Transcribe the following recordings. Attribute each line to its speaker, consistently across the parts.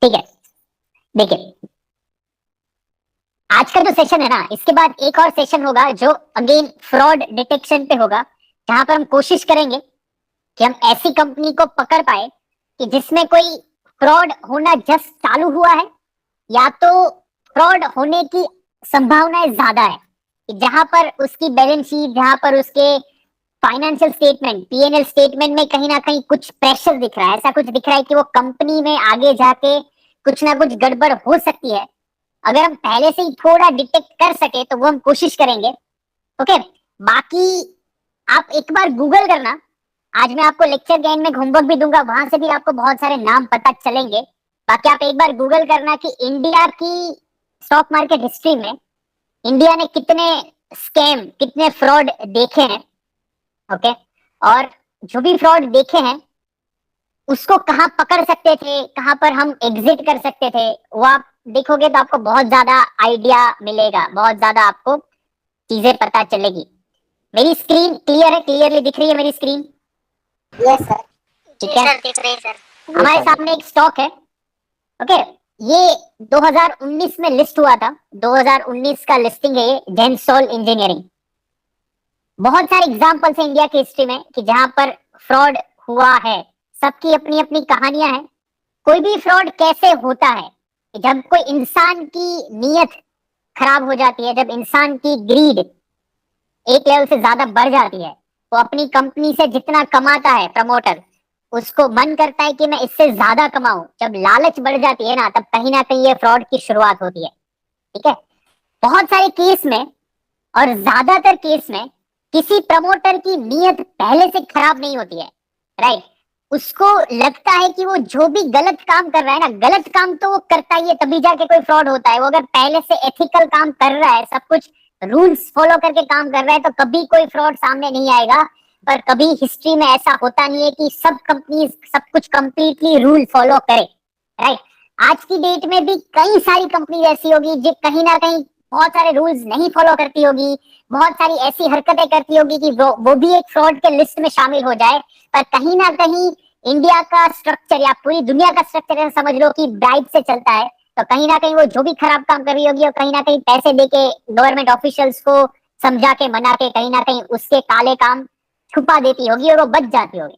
Speaker 1: ठीक है, देखिए आज का जो सेशन है ना, इसके बाद एक और सेशन होगा जो अगेन फ्रॉड डिटेक्शन पे होगा, जहां पर हम कोशिश करेंगे कि हम ऐसी कंपनी को पकड़ पाए कि जिसमें कोई फ्रॉड होना जस्ट चालू हुआ है या तो फ्रॉड होने की संभावनाएं ज्यादा है, कि जहां पर उसकी बैलेंस शीट, जहां पर उसके फाइनेंशियल स्टेटमेंट, पीएनएल स्टेटमेंट में कहीं ना कहीं कुछ प्रेशर दिख रहा है, ऐसा कुछ दिख रहा है कि वो कंपनी में आगे जाके कुछ ना कुछ गड़बड़ हो सकती है। अगर हम पहले से ही थोड़ा डिटेक्ट कर सके तो वो हम कोशिश करेंगे। ओके, बाकी आप एक बार गूगल करना, आज मैं आपको लेक्चर के एंड में होमवर्क भी दूंगा, वहां से भी आपको बहुत सारे नाम पता चलेंगे। बाकी आप एक बार गूगल करना कि इंडिया की स्टॉक मार्केट हिस्ट्री में इंडिया ने कितने स्कैम, कितने फ्रॉड देखे हैं। ओके, और जो भी फ्रॉड देखे हैं उसको कहाँ पकड़ सकते थे, कहाँ पर हम एग्जिट कर सकते थे, वो आप देखोगे तो आपको बहुत ज्यादा आइडिया मिलेगा, बहुत ज्यादा आपको चीजें पता चलेगी। मेरी स्क्रीन क्लियर है, क्लियरली दिख रही है मेरी स्क्रीन?
Speaker 2: Yes sir.
Speaker 1: ठीक है,
Speaker 2: दिख रही है सर।
Speaker 1: हमारे सामने एक स्टॉक है। ओके, ये 2019 में लिस्ट हुआ था, 2019 का लिस्टिंग है ये, जेनसोल इंजीनियरिंग। बहुत सारे एग्जांपल्स हैं इंडिया की हिस्ट्री में कि जहां पर फ्रॉड हुआ है, सबकी अपनी अपनी कहानियां हैं। कोई भी फ्रॉड कैसे होता है, जब कोई इंसान की नीयत खराब हो जाती है, जब इंसान की ग्रीड एक लेवल से ज्यादा बढ़ जाती है, वो अपनी कंपनी से जितना कमाता है प्रमोटर, उसको मन करता है कि मैं इससे ज्यादा कमाऊं। जब लालच बढ़ जाती है ना, तब कहीं ना कहीं ये फ्रॉड की शुरुआत होती है। ठीक है, बहुत सारे केस में और ज्यादातर केस में किसी प्रमोटर की नीयत पहले से खराब नहीं होती है, राइट। उसको लगता है कि वो जो भी गलत काम कर रहा है ना, गलत काम तो वो करता ही है तभी जाके कोई फ्रॉड होता है। वो अगर पहले से एथिकल काम कर रहा है, सब कुछ रूल्स फॉलो करके काम कर रहा है, तो कभी कोई फ्रॉड सामने नहीं आएगा। पर कभी हिस्ट्री में ऐसा होता नहीं है कि सब कंपनी सब कुछ कंप्लीटली रूल फॉलो करे, राइट। आज की डेट में भी कई सारी कंपनी ऐसी होगी जो कहीं ना कहीं बहुत सारे रूल्स नहीं फॉलो करती होगी, बहुत सारी ऐसी हरकतें करती होगी कि वो भी एक फ्रॉड के लिस्ट में शामिल हो जाए। पर कहीं ना कहीं इंडिया का स्ट्रक्चर या पूरी दुनिया का स्ट्रक्चर समझ लो कि ब्राइब से चलता है, तो कहीं ना कहीं वो जो भी खराब काम कर रही होगी, और कहीं ना कहीं पैसे देके गवर्नमेंट ऑफिशियल्स को समझा के मना के कहीं ना कहीं उसके काले काम छुपा देती होगी और वो बच जाती होगी।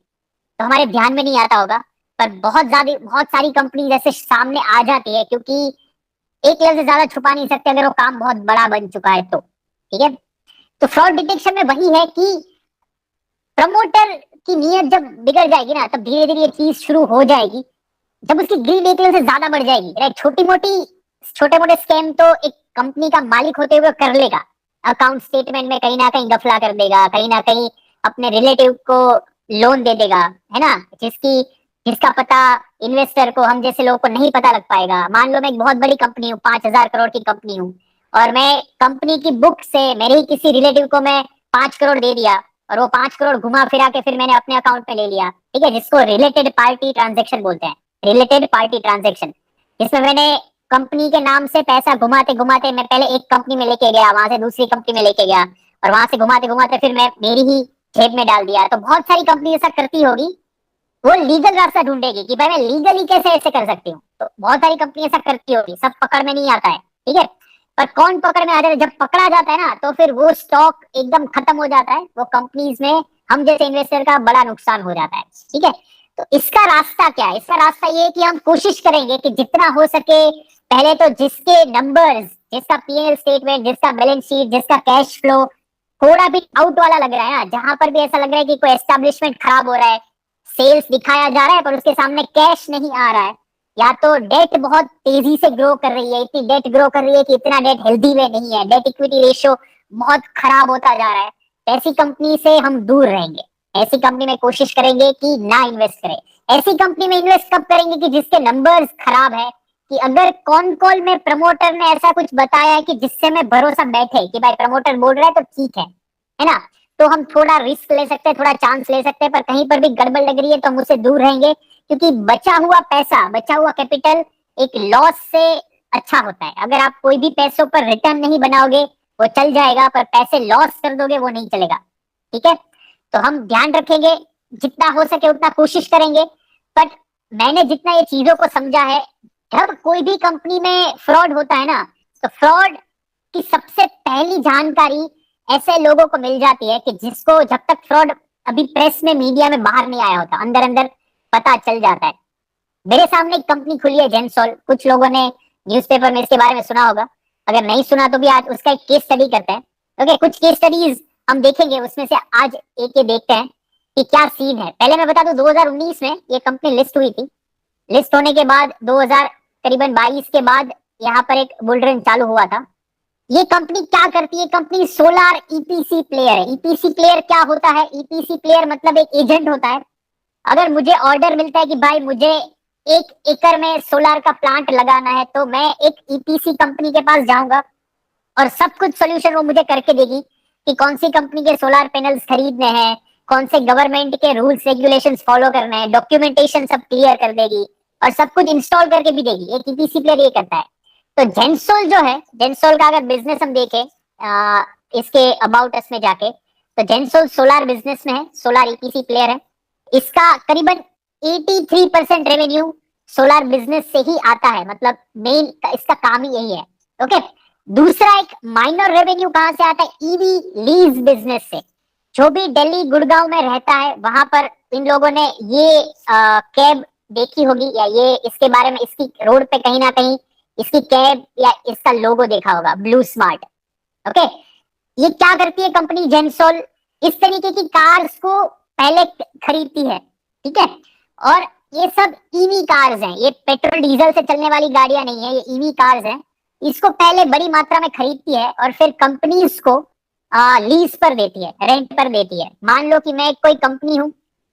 Speaker 1: तो हमारे ध्यान में नहीं आता होगा, पर बहुत सारी कंपनी जैसे सामने आ जाती है, क्योंकि एक लेवल से ज्यादा छुपा नहीं सकते अगर वो काम बहुत बड़ा बन चुका है तो। ठीक है, तो फ्रॉड डिटेक्शन में वही है कि प्रमोटर की नीयत जब बिगड़ जाएगी ना, तब धीरे धीरे ये चीज शुरू हो जाएगी। जब उसकी ग्रीड एक लेवल से ज्यादा बढ़ जाएगी, राइट, छोटे मोटे स्कैम तो एक कंपनी का मालिक होते हुए कर लेगा। अकाउंट स्टेटमेंट में कहीं ना कहीं गफला कर देगा, कहीं ना कहीं अपने रिलेटिव को लोन दे देगा, है ना, जिसका पता इन्वेस्टर को, हम जैसे लोगों को नहीं पता लग पाएगा। मान लो मैं एक बहुत बड़ी कंपनी हूँ, 5,000 करोड़ की कंपनी हूँ, और मैं कंपनी की बुक से मेरे ही किसी रिलेटिव को मैं 5 करोड़ दे दिया, और वो 5 करोड़ घुमा फिरा के फिर मैंने अपने अकाउंट में ले लिया। ठीक है, जिसको रिलेटेड पार्टी ट्रांजेक्शन बोलते हैं, रिलेटेड पार्टी ट्रांजेक्शन, जिसमें मैंने कंपनी के नाम से पैसा घुमाते घुमाते मैं पहले एक कंपनी में लेके गया, वहां से दूसरी कंपनी में लेके गया, और वहां से घुमाते घुमाते फिर मैं मेरी ही जेब में डाल दिया। तो बहुत सारी कंपनी ऐसा करती होगी, वो लीगल रास्ता ढूंढेगी कि भाई मैं लीगली कैसे ऐसे कर सकती हूँ। तो बहुत सारी कंपनी ऐसा करती होगी, सब पकड़ में नहीं आता है। ठीक है, पर कौन पकड़ में आ जाता है? जब पकड़ा जाता है ना, तो फिर वो स्टॉक एकदम खत्म हो जाता है, वो कंपनीज में हम जैसे इन्वेस्टर का बड़ा नुकसान हो जाता है। ठीक है, तो इसका रास्ता क्या है? इसका रास्ता ये है कि हम कोशिश करेंगे कि जितना हो सके पहले तो जिसके नंबर्स, जिसका पीएनएल स्टेटमेंट, जिसका बैलेंस शीट, जिसका कैश फ्लो थोड़ा भी आउट वाला लग रहा है ना, जहां पर भी ऐसा लग रहा है कि कोई एस्टेब्लिशमेंट खराब हो रहा है, सेल्स दिखाया जा रहा है पर उसके सामने कैश नहीं आ रहा है, या तो डेट बहुत तेजी से ग्रो कर रही है, इतनी डेट ग्रो कर रही है कि इतना डेट हेल्दी वे नहीं है, डेट इक्विटी रेशियो बहुत खराब होता जा रहा है, ऐसी कंपनी से हम दूर रहेंगे। ऐसी कंपनी में कोशिश करेंगे कि ना इन्वेस्ट करें। ऐसी कंपनी में इन्वेस्ट कब करेंगे? कि जिसके नंबर्स खराब है, कि अगर कॉन कॉल में प्रमोटर ने ऐसा कुछ बताया है कि जिससे मैं भरोसा बैठे कि भाई प्रमोटर बोल रहा है तो ठीक है ना, तो हम थोड़ा रिस्क ले सकते हैं, थोड़ा चांस ले सकते हैं। पर कहीं पर भी गड़बड़ लग रही है तो हम उससे दूर रहेंगे, क्योंकि बचा हुआ पैसा, बचा हुआ कैपिटल एक लॉस से अच्छा होता है। अगर आप कोई भी पैसों पर रिटर्न नहीं बनाओगे वो चल जाएगा, पर पैसे लॉस कर दोगे वो नहीं चलेगा। ठीक है, तो हम ध्यान रखेंगे, जितना हो सके उतना कोशिश करेंगे। बट मैंने जितना ये चीजों को समझा है, जब कोई भी कंपनी में फ्रॉड होता है ना, तो फ्रॉड की सबसे पहली जानकारी ऐसे लोगों को मिल जाती है कि जिसको जब तक फ्रॉड अभी प्रेस में मीडिया में बाहर नहीं आया होता, अंदर अंदर पता चल जाता है। मेरे सामने एक कंपनी खुली है जेंसोल, कुछ लोगों ने न्यूज़पेपर में इसके बारे में सुना होगा, अगर नहीं सुना तो भी आज उसका एक केस स्टडी करते हैं। ओके, कुछ केस स्टडीज हम देखेंगे, उसमें से आज एक ये देखते हैं कि क्या सीन है। पहले मैं बता दूं, 2019 में ये कंपनी लिस्ट हुई थी। लिस्ट होने के बाद 2000 करीबन 22 के बाद यहाँ पर एक बुल रन चालू हुआ था। ये कंपनी क्या करती है? कंपनी सोलार ईपीसी प्लेयर है। ईपीसी प्लेयर क्या होता है? ईपीसी प्लेयर मतलब एक एजेंट होता है। अगर मुझे ऑर्डर मिलता है कि भाई मुझे 1 एकड़ में सोलार का प्लांट लगाना है, तो मैं एक ईपीसी कंपनी के पास जाऊंगा और सब कुछ सोल्यूशन वो मुझे करके देगी कि कौन सी कंपनी के सोलार पैनल्स खरीदने हैं, कौन से गवर्नमेंट के रूल्स रेगुलेशंस फॉलो करने हैं, डॉक्यूमेंटेशन सब क्लियर कर देगी और सब कुछ इंस्टॉल करके भी देगी। एक ईपीसी प्लेयर ये करता है। तो जेंसोल जो है, जेंसोल का अगर बिजनेस हम देखें इसके अबाउट अस में जाके, तो जेंसोल सोलार बिजनेस में है, सोलार ईपीसी प्लेयर है। इसका करीबन 83% रेवेन्यू सोलार बिजनेस से ही आता है, मतलब मेन इसका काम ही यही है। ओके, दूसरा एक माइनर रेवेन्यू कहां से आता है? ईवी लीज बिजनेस से। जो भी दिल्ली गुड़गांव में रहता है, वहां पर इन लोगों ने ये कैब देखी होगी, या ये इसके बारे में, इसकी रोड पे कहीं ना कहीं इसकी कैब या इसका लोगो देखा होगा, ब्लू स्मार्ट। ओके, ये क्या करती है कंपनी जेंसोल? इस तरीके की कार्स को पहले खरीदती है, ठीक है। और ये सब ईवी कार्स हैं, ये पेट्रोल डीजल से चलने वाली गाड़ियां नहीं है, ये ईवी कार्स हैं। इसको पहले बड़ी मात्रा में खरीदती है और फिर कंपनीज को लीज पर देती है, रेंट पर देती है। मान लो कि मैं कोई कंपनी हूँ,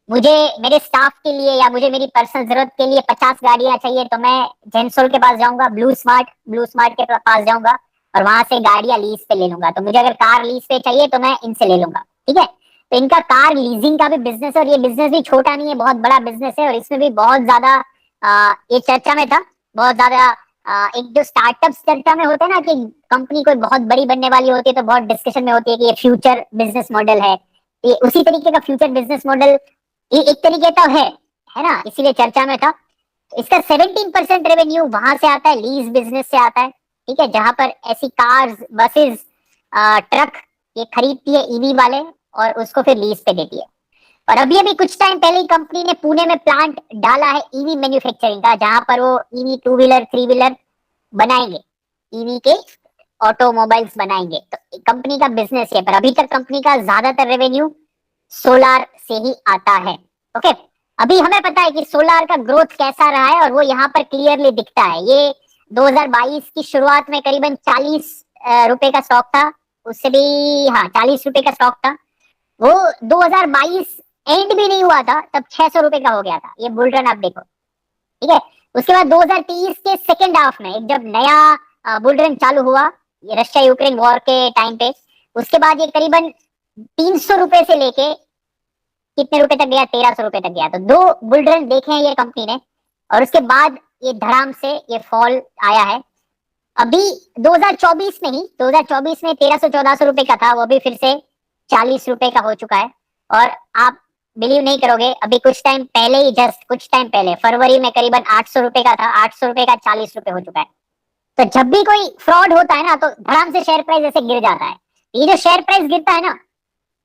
Speaker 1: मुझे मेरे स्टाफ के लिए या मुझे मेरी पर्सनल जरूरत के लिए 50 गाड़ियां चाहिए, तो मैं जेंसोल के पास जाऊंगा, ब्लू स्मार्ट के पास जाऊंगा और वहां से गाड़ियां लीज पे ले लूंगा। तो मुझे अगर कार लीज पे चाहिए तो मैं इनसे ले लूंगा, ठीक है। तो इनका कार लीजिंग का भी बिजनेस है और ये बिजनेस भी छोटा नहीं है, बहुत बड़ा बिजनेस है। और इसमें भी बहुत ज्यादा ये चर्चा में था, बहुत ज्यादा एक जो स्टार्टअप चर्चा में होते हैं ना, कि कंपनी कोई बहुत बड़ी बनने वाली होती है तो बहुत डिस्कशन में होती है कि ये फ्यूचर बिजनेस मॉडल है। ये उसी तरीके का फ्यूचर बिजनेस मॉडल ये एक तरीके का है ना, इसीलिए चर्चा में था। इसका 17% रेवेन्यू वहां से आता है, लीज बिजनेस से आता है, ठीक है, जहां पर ऐसी कार्स, बसेस, ट्रक ये खरीदती है ईवी वाले और उसको फिर लीज पे देती है। और अभी अभी कुछ टाइम पहले ही कंपनी ने पुणे में प्लांट डाला है ईवी मैन्युफैक्चरिंग का, जहां पर वो ईवी 2 व्हीलर 3 व्हीलर बनाएंगे, ईवी के ऑटोमोबाइल्स बनाएंगे। तो कंपनी का बिजनेस है, पर अभी तक कंपनी का ज्यादातर रेवेन्यू सोलार से ही आता है। ओके, अभी हमें पता है कि सोलार का ग्रोथ कैसा रहा है और वो यहाँ पर क्लियरली दिखता है। ये 2022 की शुरुआत में करीबन 40 रुपए का स्टॉक था, उससे भी, हाँ, 40 रुपए का स्टॉक था। वो 2022 एंड भी नहीं हुआ था तब 600 रुपए का हो गया था। ये बुल रन आप देखो, ठीक है। उसके बाद 2023 के सेकेंड हाफ में, जब नया बुल रन चालू हुआ, ये रशिया यूक्रेन वॉर के टाइम पे, उसके बाद ये करीबन 300 रुपए से लेके कितने रुपए तक गया? 1300 रुपए तक गया। तो 2 बुल रन देखे हैं ये कंपनी ने, और उसके बाद ये धड़ाम से ये फॉल आया है। अभी 2024 में ही, 2024 में 1300-1400 रुपए का था, वो भी फिर से 40 रुपए का हो चुका है। और आप बिलीव नहीं करोगे, अभी कुछ टाइम पहले ही, जस्ट कुछ टाइम पहले फरवरी में करीबन 800 रुपए का था, 800 रुपए का 40 रुपए हो चुका है। तो जब भी कोई फ्रॉड होता है ना, तो धड़ाम से शेयर प्राइस ऐसे गिर जाता है। ये जो शेयर प्राइस गिरता है ना,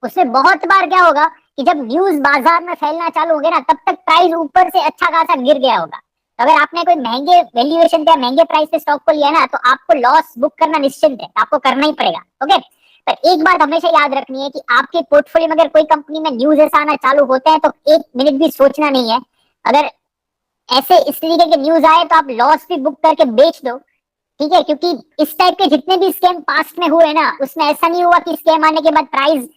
Speaker 1: उसमें बहुत बार क्या होगा कि जब न्यूज बाजार में फैलना चालू हो गया ना, तब तक प्राइस ऊपर से अच्छा खासा गिर गया होगा। तो अगर आपने कोई महंगे वैल्यूएशन या महंगे प्राइस पे स्टॉक को लिया ना, तो आपको लॉस बुक करना निश्चित है, आपको करना ही पड़ेगा। ओके, पर एक बात हमेशा याद रखनी है कि आपके पोर्टफोलियो में अगर कोई कंपनी में न्यूज ऐसा आना चालू होते हैं, तो 1 मिनट भी सोचना नहीं है। अगर ऐसे इस तरीके के न्यूज आए तो आप लॉस भी बुक करके बेच दो, ठीक है। क्योंकि इस टाइप के जितने भी स्कैम पास्ट में हुए ना, उसमें ऐसा नहीं हुआ कि स्कैम आने के बाद प्राइस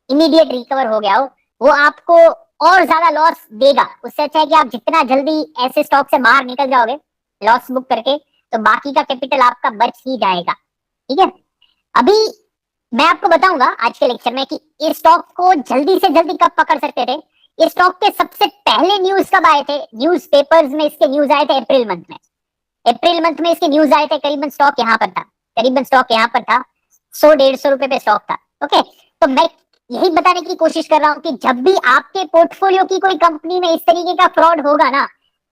Speaker 1: इमीडिएट रिकवर हो गया हो, वो आपको और ज्यादा लॉस देगा। उससे अच्छा है कि आप जितना जल्दी ऐसे स्टॉक से बाहर निकल जाओगे लॉस बुक करके, तो बाकी का कैपिटल आपका बच ही जाएगा, ठीक है। अभी मैं आपको बताऊंगा आज के लेक्चर में कि इस स्टॉक को जल्दी से जल्दी कब पकड़ सकते थे। इस स्टॉक के सबसे पहले न्यूज कब आए थे? न्यूज पेपर्स में इसके न्यूज आए थे अप्रैल मंथ में। अप्रैल मंथ में इसके न्यूज आए थे, करीबन स्टॉक यहाँ पर था, करीबन स्टॉक यहाँ पर था, 100-150 रुपए पे स्टॉक था। ओके, तो मैं यही बताने की कोशिश कर रहा हूँ कि जब भी आपके पोर्टफोलियो की कोई कंपनी में इस तरीके का फ्रॉड होगा ना,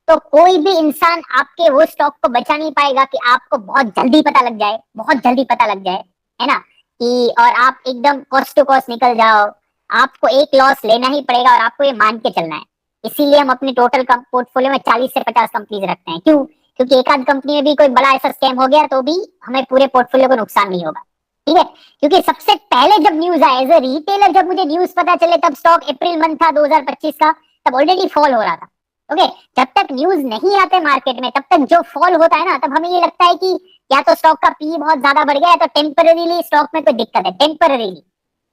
Speaker 1: तो कोई भी इंसान आपके वो स्टॉक को बचा नहीं पाएगा कि आपको बहुत जल्दी पता लग जाए, बहुत जल्दी पता लग जाए, है ना, कि और आप एकदम कॉस्ट टू कॉस्ट निकल जाओ। आपको एक लॉस लेना ही पड़ेगा और आपको ये मान के चलना है। इसीलिए हम अपनी टोटल पोर्टफोलियो में 40 से 50 कंपनीज रखते हैं। क्यों? क्योंकि एक आध कंपनी में भी कोई बड़ा ऐसा स्कैम हो गया तो भी हमें पूरे पोर्टफोलियो को नुकसान नहीं होगा। ठीक है, क्योंकि सबसे पहले जब न्यूज आए एज ए रिटेलर, जब मुझे न्यूज पता चले, तब स्टॉक अप्रैल मंथ था 2025 का, तब ऑलरेडी फॉल हो रहा था। ओके, जब तक न्यूज नहीं आते मार्केट में, तब तक जो फॉल होता है ना, तब हमें ये लगता है कि या तो स्टॉक का पी बहुत ज्यादा बढ़ गया है, तो टेम्पररीली स्टॉक में कोई दिक्कत है, टेम्पररीली।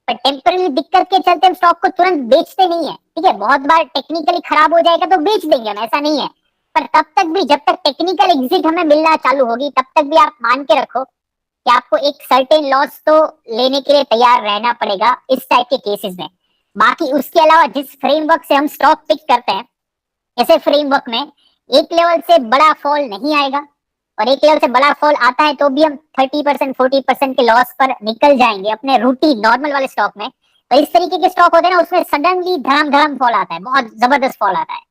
Speaker 1: पर टेम्पररी दिक्कत के चलते हम स्टॉक को तुरंत बेचते नहीं है। ठीक है, बहुत बार टेक्निकली खराब हो जाएगा तो बेच देंगे हम, ऐसा नहीं है। पर तब तक भी, जब तक टेक्निकल एग्जिट हमें मिलना चालू होगी, तब तक भी आप मान के रखो कि आपको एक सर्टेन लॉस तो लेने के लिए तैयार रहना पड़ेगा इस टाइप के केसेस में। बाकी उसके अलावा जिस फ्रेमवर्क से हम स्टॉक पिक करते हैं, ऐसे फ्रेमवर्क में एक लेवल से बड़ा फॉल नहीं आएगा, और एक लेवल से बड़ा फॉल आता है तो भी हम 30% 40% के लॉस पर निकल जाएंगे अपने रूटीन नॉर्मल वाले स्टॉक में। तो इस तरीके के स्टॉक होते हैं ना, उसमें सडनली धड़ाम धड़ाम फॉल आता है, बहुत जबरदस्त फॉल आता है।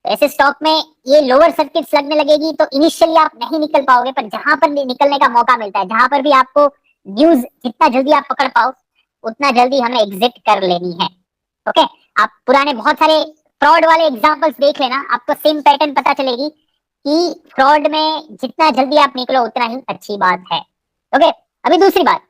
Speaker 1: तो ऐसे स्टॉक में ये लोअर सर्किट्स लगने लगेगी तो इनिशियली आप नहीं निकल पाओगे, पर जहां पर निकलने का मौका मिलता है, जहां पर भी आपको न्यूज जितना जल्दी आप पकड़ पाओ, उतना जल्दी हमें एग्जिट कर लेनी है। ओके, आप पुराने बहुत सारे फ्रॉड वाले एग्जांपल्स देख लेना, आपको सेम पैटर्न पता चलेगी कि फ्रॉड में जितना जल्दी आप निकलो उतना ही अच्छी बात है। ओके, अभी दूसरी बात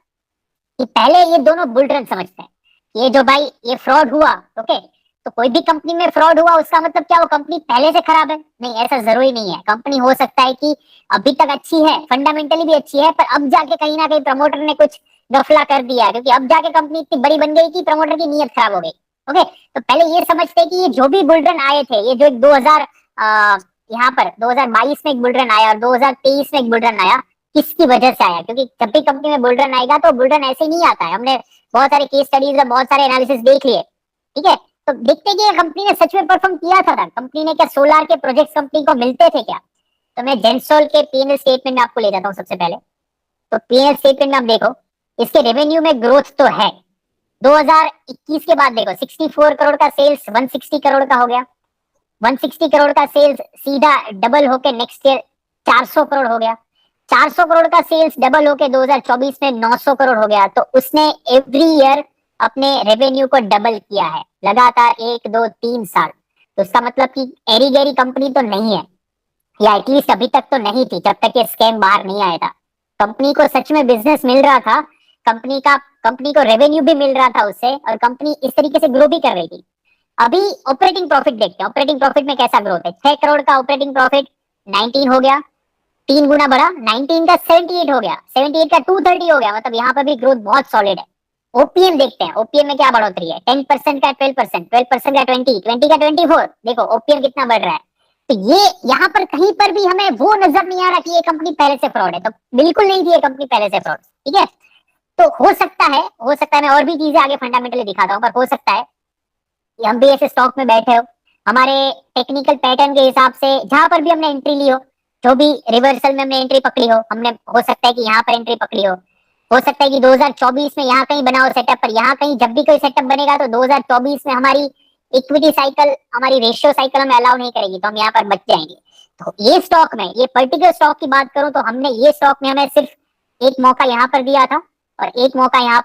Speaker 1: कि पहले ये दोनों बुल रन समझते हैं। ये जो भाई ये फ्रॉड हुआ, ओके, तो कोई भी कंपनी में फ्रॉड हुआ उसका मतलब क्या वो कंपनी पहले से खराब है? नहीं, ऐसा जरूरी नहीं है। कंपनी हो सकता है कि अभी तक अच्छी है, फंडामेंटली भी अच्छी है, पर अब जाके कहीं ना कहीं प्रमोटर ने कुछ गफला कर दिया, क्योंकि अब जाके कंपनी इतनी बड़ी बन गई कि प्रमोटर की नीयत खराब हो गई। ओके, तो पहले ये समझते हैं कि ये जो भी बुलरन आए थे, ये जो 2000 यहाँ पर 2022 में एक बुलरन आया और 2023 में एक बुलरन आया, किसकी वजह से आया? क्योंकि जब भी कंपनी में बुलरन आएगा तो बुलरन ऐसे नहीं आता है। हमने बहुत सारे केस स्टडीज और बहुत सारे एनालिसिस देख लिए। ठीक है, तो देखते कि कंपनी ने सच में परफॉर्म किया था कंपनी ने क्या सोलार के प्रोजेक्ट कंपनी को मिलते थे क्या? तो मैं जेंसोल के पीएनएल स्टेटमेंट में आपको ले जाता हूँ सबसे पहले। तो पीएनएल स्टेटमेंट में आप देखो, इसके रेवेन्यू में ग्रोथ तो है। 2021 के बाद देखो 64 करोड़ का सेल्स 160 करोड़ का हो गया। 160 करोड़ का सेल्स सीधा डबल होके नेक्स्ट ईयर 400 करोड़ हो गया। 400 करोड़ का सेल्स डबल होके 2024 में 900 करोड़ हो गया। तो उसने एवरी ईयर अपने रेवेन्यू को डबल किया है लगातार 1 2 3 साल। तो उसका मतलब कि एरी गैरी कंपनी तो नहीं है, या एटलीस्ट अभी तक तो नहीं थी जब तक ये स्कैम बाहर नहीं आया था। कंपनी को सच में बिजनेस मिल रहा था, कंपनी को रेवेन्यू भी मिल रहा था उससे, और कंपनी इस तरीके से ग्रो भी कर रही थी। अभी ऑपरेटिंग प्रॉफिट देखते हैं, ऑपरेटिंग प्रॉफिट में कैसा ग्रोथ है। 6 करोड़ का ऑपरेटिंग प्रॉफिट 19 हो गया, 3 गुना बढ़ा। 19 का 78 हो गया, 78 का 230 हो गया। मतलब यहाँ पर भी ग्रोथ बहुत सॉलिड है। ओपीएम देखते हैं, ओपीएम में क्या बढ़ोतरी है। 10% का 12%, 12% का 20, 20 का 24। देखो ओपीएम कितना बढ़ रहा है। तो ये यहाँ पर कहीं पर भी हमें वो नजर नहीं आ रहा कि ये कंपनी पहले से फ्रॉड है। तो बिल्कुल नहीं थी ये कंपनी पहले से फ्रॉड। ठीक है, तो हो सकता है, मैं और भी चीजें आगे फंडामेंटली दिखाता हूँ, पर हो सकता है कि हम भी ऐसे स्टॉक में बैठे हो, हमारे टेक्निकल पैटर्न के हिसाब से जहां पर भी हमने एंट्री ली हो, जो भी रिवर्सल में हमने एंट्री पकड़ी हो, हमने हो सकता है कि यहाँ पर एंट्री पकड़ी हो सकता है कि 2024 में यहाँ कहीं बना हो सेटअप, पर यहाँ कहीं जब भी कोई सेटअप बनेगा तो 2024 में हमारी इक्विटी साइकिल, हमारी रेशियो साइकिल हमें अलाउ नहीं करेगी, तो हम यहाँ पर बच जाएंगे। तो ये स्टॉक में, ये पर्टिकुलर स्टॉक की बात करूं तो हमने ये स्टॉक में हमें सिर्फ एक मौका यहाँ पर दिया था और एक मौका यहाँ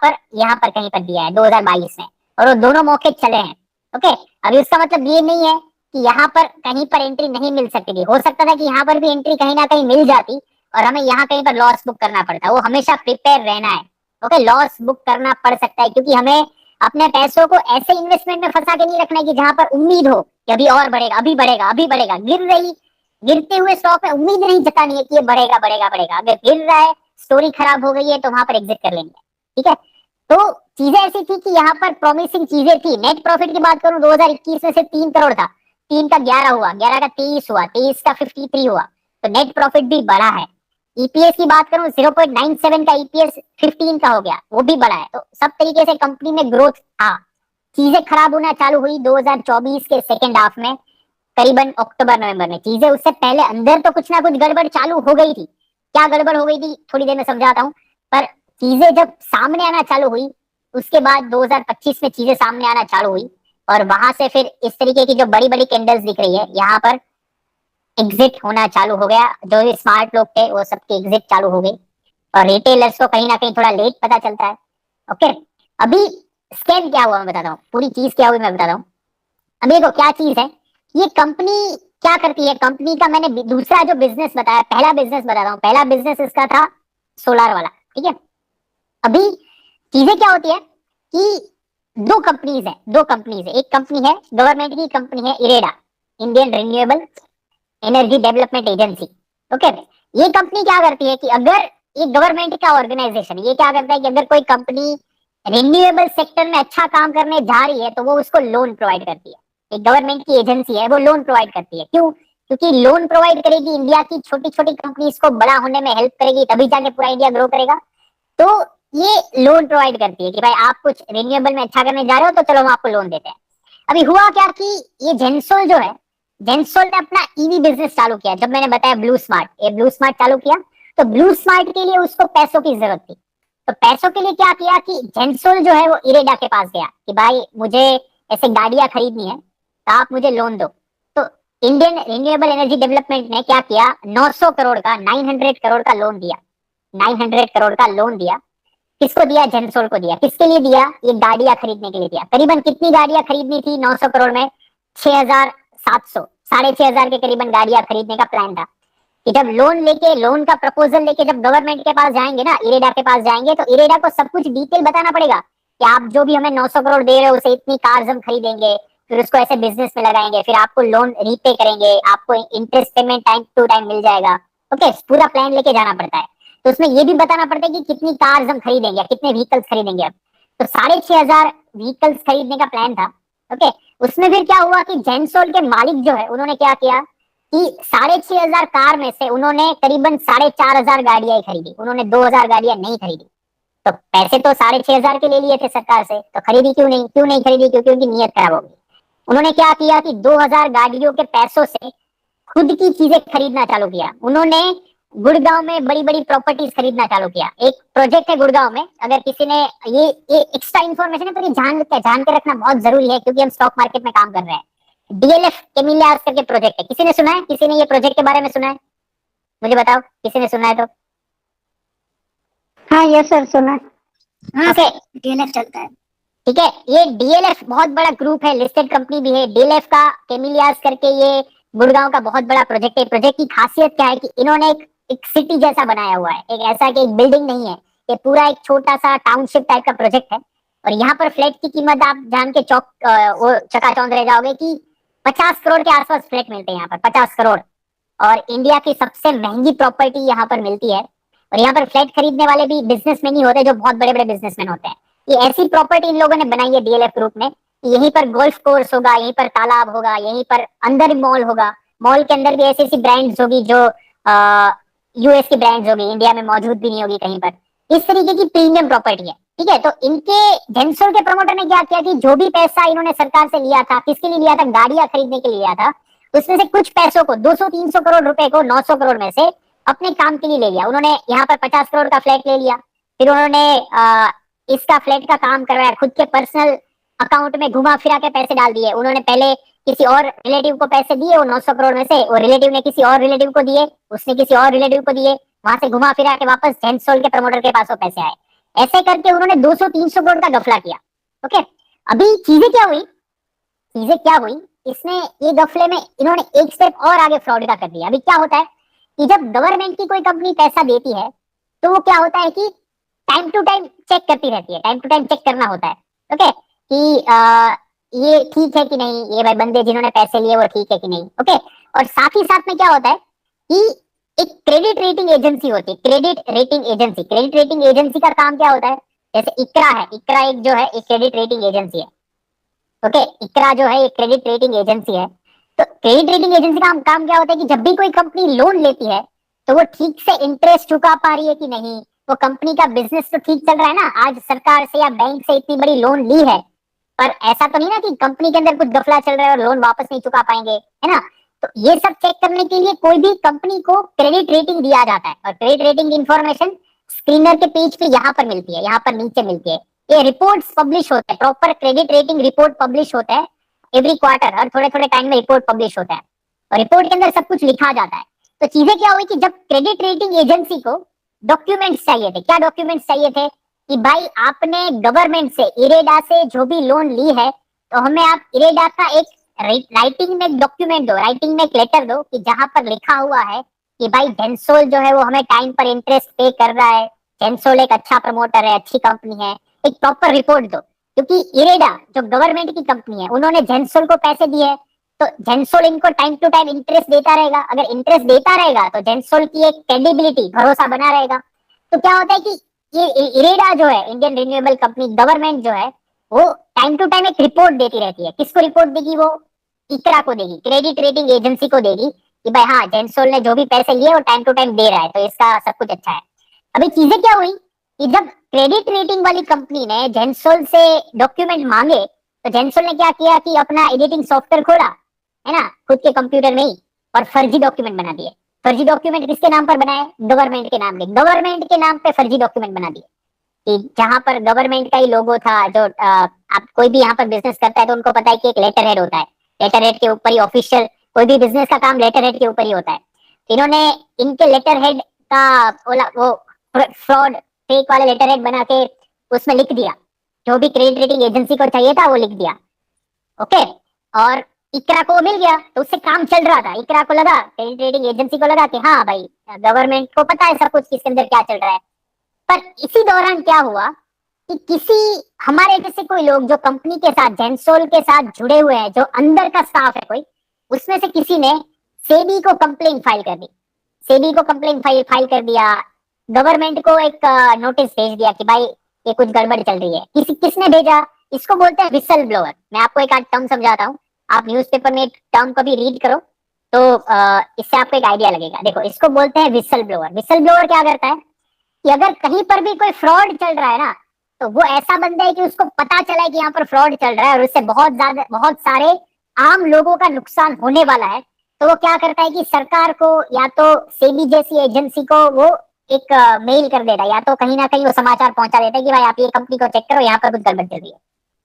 Speaker 1: पर कहीं पर दिया है 2022 में, और वो दोनों मौके चले हैं। ओके, अभी उसका मतलब ये नहीं है कि यहाँ पर कहीं पर एंट्री नहीं मिल सकती थी। हो सकता था कि यहाँ पर भी एंट्री कहीं ना कहीं मिल जाती और हमें यहाँ कहीं पर लॉस बुक करना पड़ता। वो हमेशा प्रिपेयर रहना है। ओके, लॉस बुक करना पड़ सकता है, क्योंकि हमें अपने पैसों को ऐसे इन्वेस्टमेंट में फंसा के नहीं रखना है कि जहां पर उम्मीद हो कि अभी और बढ़ेगा, अभी बढ़ेगा, अभी बढ़ेगा। गिरते हुए स्टॉक में उम्मीद नहीं जतानी है कि ये बढ़ेगा बढ़ेगा बढ़ेगा। अगर गिर रहा है, स्टोरी खराब हो गई है, तो वहां पर एग्जिट कर लेंगे। ठीक है, तो चीजें ऐसी थी कि यहाँ पर प्रॉमिसिंग चीजें थी। नेट प्रॉफिट की बात करूं 2021 में से 3 करोड़ था, 3 का 11 हुआ, 11 का 23 हुआ, 23 का 53 हुआ। तो नेट प्रॉफिट भी बढ़ा है। ईपीएस की बात करूं 0.97 का ईपीएस 15 का हो गया, वो भी बढ़ा है। तो सब तरीके से कंपनी में ग्रोथ था। चीजें खराब होना चालू हुई 2024 के सेकेंड हाफ में, करीबन अक्टूबर नवंबर में। चीजें उससे पहले अंदर तो कुछ ना कुछ गड़बड़ चालू हो गई थी। क्या गड़बड़ हो गई थी थोड़ी देर में समझाता हूँ, पर चीजें जब सामने आना चालू हुई उसके बाद 2025 में चीजें सामने आना चालू हुई, और वहां से फिर इस तरीके की जो बड़ी बड़ी कैंडल्स दिख रही है यहाँ पर, एग्जिट होना चालू हो गया। जो भी स्मार्ट लोग थे वो सबके एग्जिट चालू हो गए, और रिटेलर्स को कहीं ना कहीं थोड़ा लेट पता चलता है। ओके, अभी स्कैम क्या हुआ मैं बताता हूँ, पूरी चीज क्या हुई मैं बताता हूँ। अब देखो क्या चीज है, ये कंपनी क्या करती है। कंपनी का मैंने दूसरा जो बिजनेस बताया, पहला बिजनेस बताता हूँ। पहला बिजनेस इसका था सोलार वाला, ठीक है। अभी चीजें क्या होती है कि दो कंपनीज है। एक कंपनी है गवर्नमेंट की कंपनी है IREDA, Indian renewable energy development agency. Okay, ये कंपनी क्या करती है कि अगर ये गवर्नमेंट का ऑर्गेनाइजेशन, ये क्या करता है कि अगर कोई कंपनी रिन्यूएबल सेक्टर में अच्छा काम करने जा रही है तो वो उसको लोन प्रोवाइड करती है। एक गवर्नमेंट की एजेंसी है, वो लोन प्रोवाइड करती है। क्यों? क्योंकि लोन प्रोवाइड करेगी, इंडिया की छोटी छोटी कंपनीज को बड़ा होने में हेल्प करेगी, तभी जाके पूरा इंडिया ग्रो करेगा। तो ये लोन प्रोवाइड करती है कि भाई आप कुछ रिन्यूएबल में अच्छा करने जा रहे हो तो चलो हम आपको लोन देते हैं। अभी हुआ क्या कि ये जेंसोल जो है, जेंसोल ने अपना ईवी बिजनेस चालू किया। जब मैंने बताया ब्लू स्मार्ट, ये ब्लू स्मार्ट चालू किया, तो ब्लू स्मार्ट के लिए उसको पैसों की जरूरत थी। तो पैसों के लिए क्या किया कि जेंसोल जो है वो इरेडा के पास गया कि भाई मुझे ऐसे गाड़ियां खरीदनी है तो आप मुझे लोन दो। तो इंडियन रिन्यूएबल एनर्जी डेवलपमेंट ने क्या किया, 900 करोड़ का, 900 करोड़ का लोन दिया। 900 करोड़ का लोन दिया। किसको दिया? जेंसोल को दिया। किसके लिए दिया? ये गाड़ियां खरीदने के लिए दिया। करीबन कितनी गाड़ियां खरीदनी थी 900 करोड़ में? 6,700, 6,500 के करीबन गाड़ियां खरीदने का प्लान था। कि जब लोन लेके, लोन का प्रपोजल लेके जब गवर्नमेंट के पास जाएंगे ना, इरेडा के पास जाएंगे, तो इरेडा को सब कुछ डिटेल बताना पड़ेगा कि आप जो भी हमें 900 करोड़ दे रहे हो उसे इतनी कार्स हम खरीदेंगे, फिर उसको ऐसे बिजनेस में लगाएंगे, फिर आपको लोन रीपे करेंगे, आपको interest payment time to time मिल जाएगा। ओके, पूरा प्लान लेके जाना पड़ता है। तो उसमें ये भी बताना पड़ता है कि कितनी कार्स हम खरीदेंगे, कितने व्हीकल्स खरीदेंगे। अब तो 6,500 व्हीकल्स खरीदने का प्लान था। ओके, उसमें फिर क्या हुआ कि जेंसोल के मालिक जो है उन्होंने क्या किया कि 6,500 कार में से उन्होंने करीबन 4,500 गाड़ियां ही खरीदी, उन्होंने 2,000 गाड़ियां नहीं खरीदी। तो पैसे तो 6,500 के ले लिए थे सरकार से, तो खरीदी क्यों नहीं? क्यों नहीं खरीदी? क्योंकि उनकी नीयत खराब हो गई। उन्होंने क्या किया कि 2,000 गाड़ियों के पैसों से खुद की चीजें खरीदना चालू किया। उन्होंने गुड़गांव में बड़ी बड़ी प्रॉपर्टीज खरीदना चालू किया। एक प्रोजेक्ट है गुड़गांव में, अगर किसी ने ये एक्स्ट्रा इन्फॉर्मेशन है तो ये जान के रखना बहुत जरूरी है, क्योंकि हम स्टॉक मार्केट में काम कर रहे हैं। डीएलएफ केमिलियास करके प्रोजेक्ट है। किसी ने सुना है? किसी ने ये प्रोजेक्ट के बारे में सुना है? मुझे बताओ, किसी ने सुना है तो।
Speaker 2: हाँ यस सर सुना है। हाँ
Speaker 1: ओके,
Speaker 2: सर डीएलएफ चलता है।
Speaker 1: ठीक है। ये डीएलएफ बहुत बड़ा ग्रुप है, लिस्टेड कंपनी भी है डीएलएफ का, केमिलियास करके। ये गुड़गांव का बहुत बड़ा प्रोजेक्ट है। प्रोजेक्ट की खासियत क्या है कि इन्होंने एक सिटी जैसा बनाया हुआ है। एक ऐसा कि एक बिल्डिंग नहीं है, ये पूरा एक छोटा सा टाउनशिप टाइप का प्रोजेक्ट है। और यहाँ पर फ्लैट की कीमत आप जान के वो चकाचौंध रह जाओगे कि 50 करोड़ के आसपास फ्लैट मिलते हैं यहाँ पर, 50 करोड़। और इंडिया की सबसे महंगी प्रॉपर्टी यहाँ पर मिलती है। और यहाँ पर फ्लैट खरीदने वाले भी बिजनेसमैन ही होते हैं, जो बहुत बड़े बड़े बिजनेसमैन होते हैं। ये ऐसी प्रॉपर्टी इन लोगों ने बनाई है डीएलएफ ग्रुप ने, यहीं पर गोल्फ कोर्स होगा, यहीं पर तालाब होगा, यहीं पर अंदर मॉल होगा। मॉल के अंदर भी ऐसी ऐसी ब्रांड्स होगी जो यूएस की ब्रांड्स होगी, इंडिया में मौजूद भी नहीं होगी कहीं पर। इस तरीके की प्रीमियम प्रॉपर्टी है, ठीक है। तो इनके जेंसोल के प्रमोटर ने क्या किया कि जो भी पैसा इन्होंने सरकार से लिया था, किसके लिए लिया था? गाड़ियां खरीदने के लिए लिया था। उसमें से कुछ पैसों को, 200-300 करोड़ रुपए को, 900 करोड़ में से अपने काम के लिए ले लिया। उन्होंने यहाँ पर 50 करोड़ का फ्लैट ले लिया। फिर उन्होंने इसका फ्लैट का काम करवाया, खुद के पर्सनल अकाउंट में घुमा फिरा के पैसे डाल दिए। उन्होंने पहले किसी और रिलेटिव को पैसे दिए, वो 900 करोड़ में से वो रिलेटिव ने किसी और रिलेटिव को दिए, उसने किसी और रिलेटिव को दिए, वहां से घुमा फिरा के वापस जेंसोल के प्रमोटर के पास वो पैसे आए। ऐसे करके उन्होंने 200-300 करोड़ का गफला किया। ओके, अभी चीजें क्या हुई, इसमें ये गफले में इन्होंने एक स्टेप और आगे फ्रॉड का कर दिया। अभी क्या होता है कि जब गवर्नमेंट की कोई कंपनी पैसा देती है तो वो क्या होता है कि टाइम टू टाइम चेक करती रहती है, टाइम टू टाइम चेक करना होता है। ओके, कि ये ठीक है कि नहीं, ये भाई बंदे जिन्होंने पैसे लिए वो ठीक है कि नहीं। ओके, और साथ ही साथ में क्या होता है कि एक क्रेडिट रेटिंग एजेंसी होती है, क्रेडिट रेटिंग एजेंसी का काम क्या होता है? जैसे इकरा है, इकरा एक जो है एक क्रेडिट रेटिंग एजेंसी है। ओके, इकरा जो है एक क्रेडिट रेटिंग एजेंसी है। तो क्रेडिट रेटिंग एजेंसी का काम क्या होता है कि जब भी कोई कंपनी लोन लेती है तो वो ठीक से इंटरेस्ट चुका पा रही है कि नहीं, वो कंपनी का बिजनेस तो ठीक चल रहा है ना। आज सरकार से या बैंक से इतनी बड़ी लोन ली है, पर ऐसा तो नहीं ना कि कंपनी के अंदर कुछ गफला चल रहा है और लोन वापस नहीं चुका पाएंगे, है ना। तो ये सब चेक करने के लिए कोई भी कंपनी को क्रेडिट रेटिंग दिया जाता है, और क्रेडिट रेटिंग इंफॉर्मेशन स्क्रीनर के पेज पे यहाँ पर मिलती है, यहाँ पर नीचे मिलती है। ये रिपोर्ट्स पब्लिश होते हैं, proper credit rating report publish होता है एवरी क्वार्टर, और थोड़े थोड़े टाइम में रिपोर्ट पब्लिश होता है। और रिपोर्ट के अंदर सब कुछ लिखा जाता है। तो चीजें क्या हुई कि जब क्रेडिट रेटिंग एजेंसी को डॉक्यूमेंट्स चाहिए थे, क्या डॉक्यूमेंट्स चाहिए थे कि भाई आपने गवर्नमेंट से, इरेडा से जो भी लोन ली है, तो हमें आप इरेडा का एक राइटिंग में एक डॉक्यूमेंट दो, राइटिंग में एक लेटर दो कि जहां पर लिखा हुआ है कि भाई जेंसोल जो है वो हमें टाइम पर इंटरेस्ट पे कर रहा है, जेंसोल एक अच्छा प्रमोटर है, अच्छी कंपनी है, एक प्रॉपर रिपोर्ट दो। क्योंकि इरेडा जो गवर्नमेंट की कंपनी है, उन्होंने जेंसोल को पैसे दिए हैं, तो जेंसोल इनको टाइम टू टाइम इंटरेस्ट देता रहेगा। अगर इंटरेस्ट देता रहेगा तो जेंसोल की एक क्रेडिबिलिटी, भरोसा बना रहेगा। तो क्या होता है कि ये इरेडा जो है, इंडियन रिन्यूएबल कंपनी, गवर्नमेंट जो है, वो टाइम टू टाइम एक रिपोर्ट देती रहती है। किसको रिपोर्ट देगी? वो इकरा को देगी, क्रेडिट रेटिंग एजेंसी को देगी कि भाई हाँ, जेंसोल ने जो भी पैसे लिए वो टाइम टू टाइम दे रहा है, तो इसका सब कुछ अच्छा है। अभी चीजें क्या हुई कि जब क्रेडिट रेटिंग वाली कंपनी ने जेंसोल से डॉक्यूमेंट मांगे, तो जेंसोल ने क्या किया कि अपना एडिटिंग सॉफ्टवेयर खोला, है ना, खुद के कंप्यूटर में ही, और फर्जी डॉक्यूमेंट बना दिए। फर्जी डॉक्यूमेंट किसके नाम पर बनाए? गवर्नमेंट के नाम पे, गवर्नमेंट के नाम पे फर्जी डॉक्यूमेंट बना दिए कि जहां पर गवर्नमेंट का ही लोगो था। जो आप कोई भी यहाँ पर बिजनेस करता है तो उनको पता है कि एक लेटर हेड होता है, लेटर हेड के ऊपर ही ऑफिशियल कोई भी बिजनेस का काम लेटर हेड के ऊपर ही होता है। तो इन्होंने इनके लेटर हेड का वो फ्रॉड, फेक वाले लेटर हेड बना के उसमें लिख दिया, जो भी क्रेडिट रेटिंग एजेंसी को चाहिए था वो लिख दिया। ओके, और इकरा को मिल गया, तो उससे काम चल रहा था। इकरा को लगा, क्रेडिट रेटिंग एजेंसी को लगा कि हाँ भाई, गवर्नमेंट को पता है सब कुछ किसके अंदर क्या चल रहा है। पर इसी दौरान क्या हुआ कि किसी हमारे जैसे कोई लोग जो कंपनी के साथ, जेंसोल के साथ जुड़े हुए हैं, जो अंदर का स्टाफ है कोई, उसमें से किसी ने सेबी को कंप्लेन फाइल कर दी। सेबी को कंप्लेन फाइल कर दिया, गवर्नमेंट को एक नोटिस भेज दिया कि भाई ये कुछ गड़बड़ चल रही है। किसने भेजा? इसको बोलते हैं विसल ब्लोअर। मैं आपको एक आध टर्म समझाता हूँ, आप न्यूज़पेपर में एक टर्म कभी रीड करो तो इससे आपको एक आइडिया लगेगा। देखो, इसको बोलते हैं विसल ब्लोअर। विसल ब्लोअर क्या करता है कि अगर कहीं पर भी कोई फ्रॉड चल रहा है ना, तो वो ऐसा बंदा है कि उसको पता चला है कि यहाँ पर फ्रॉड चल रहा है और उससे बहुत सारे आम लोगों का नुकसान होने वाला है, तो वो क्या करता है कि सरकार को या तो सेबी जैसी एजेंसी को वो एक मेल कर देता है, या तो कहीं ना कहीं वो समाचार पहुंचा देता है कि भाई आप ये कंपनी को चेक करो, यहाँ पर कुछ गड़बड़ चल रही है।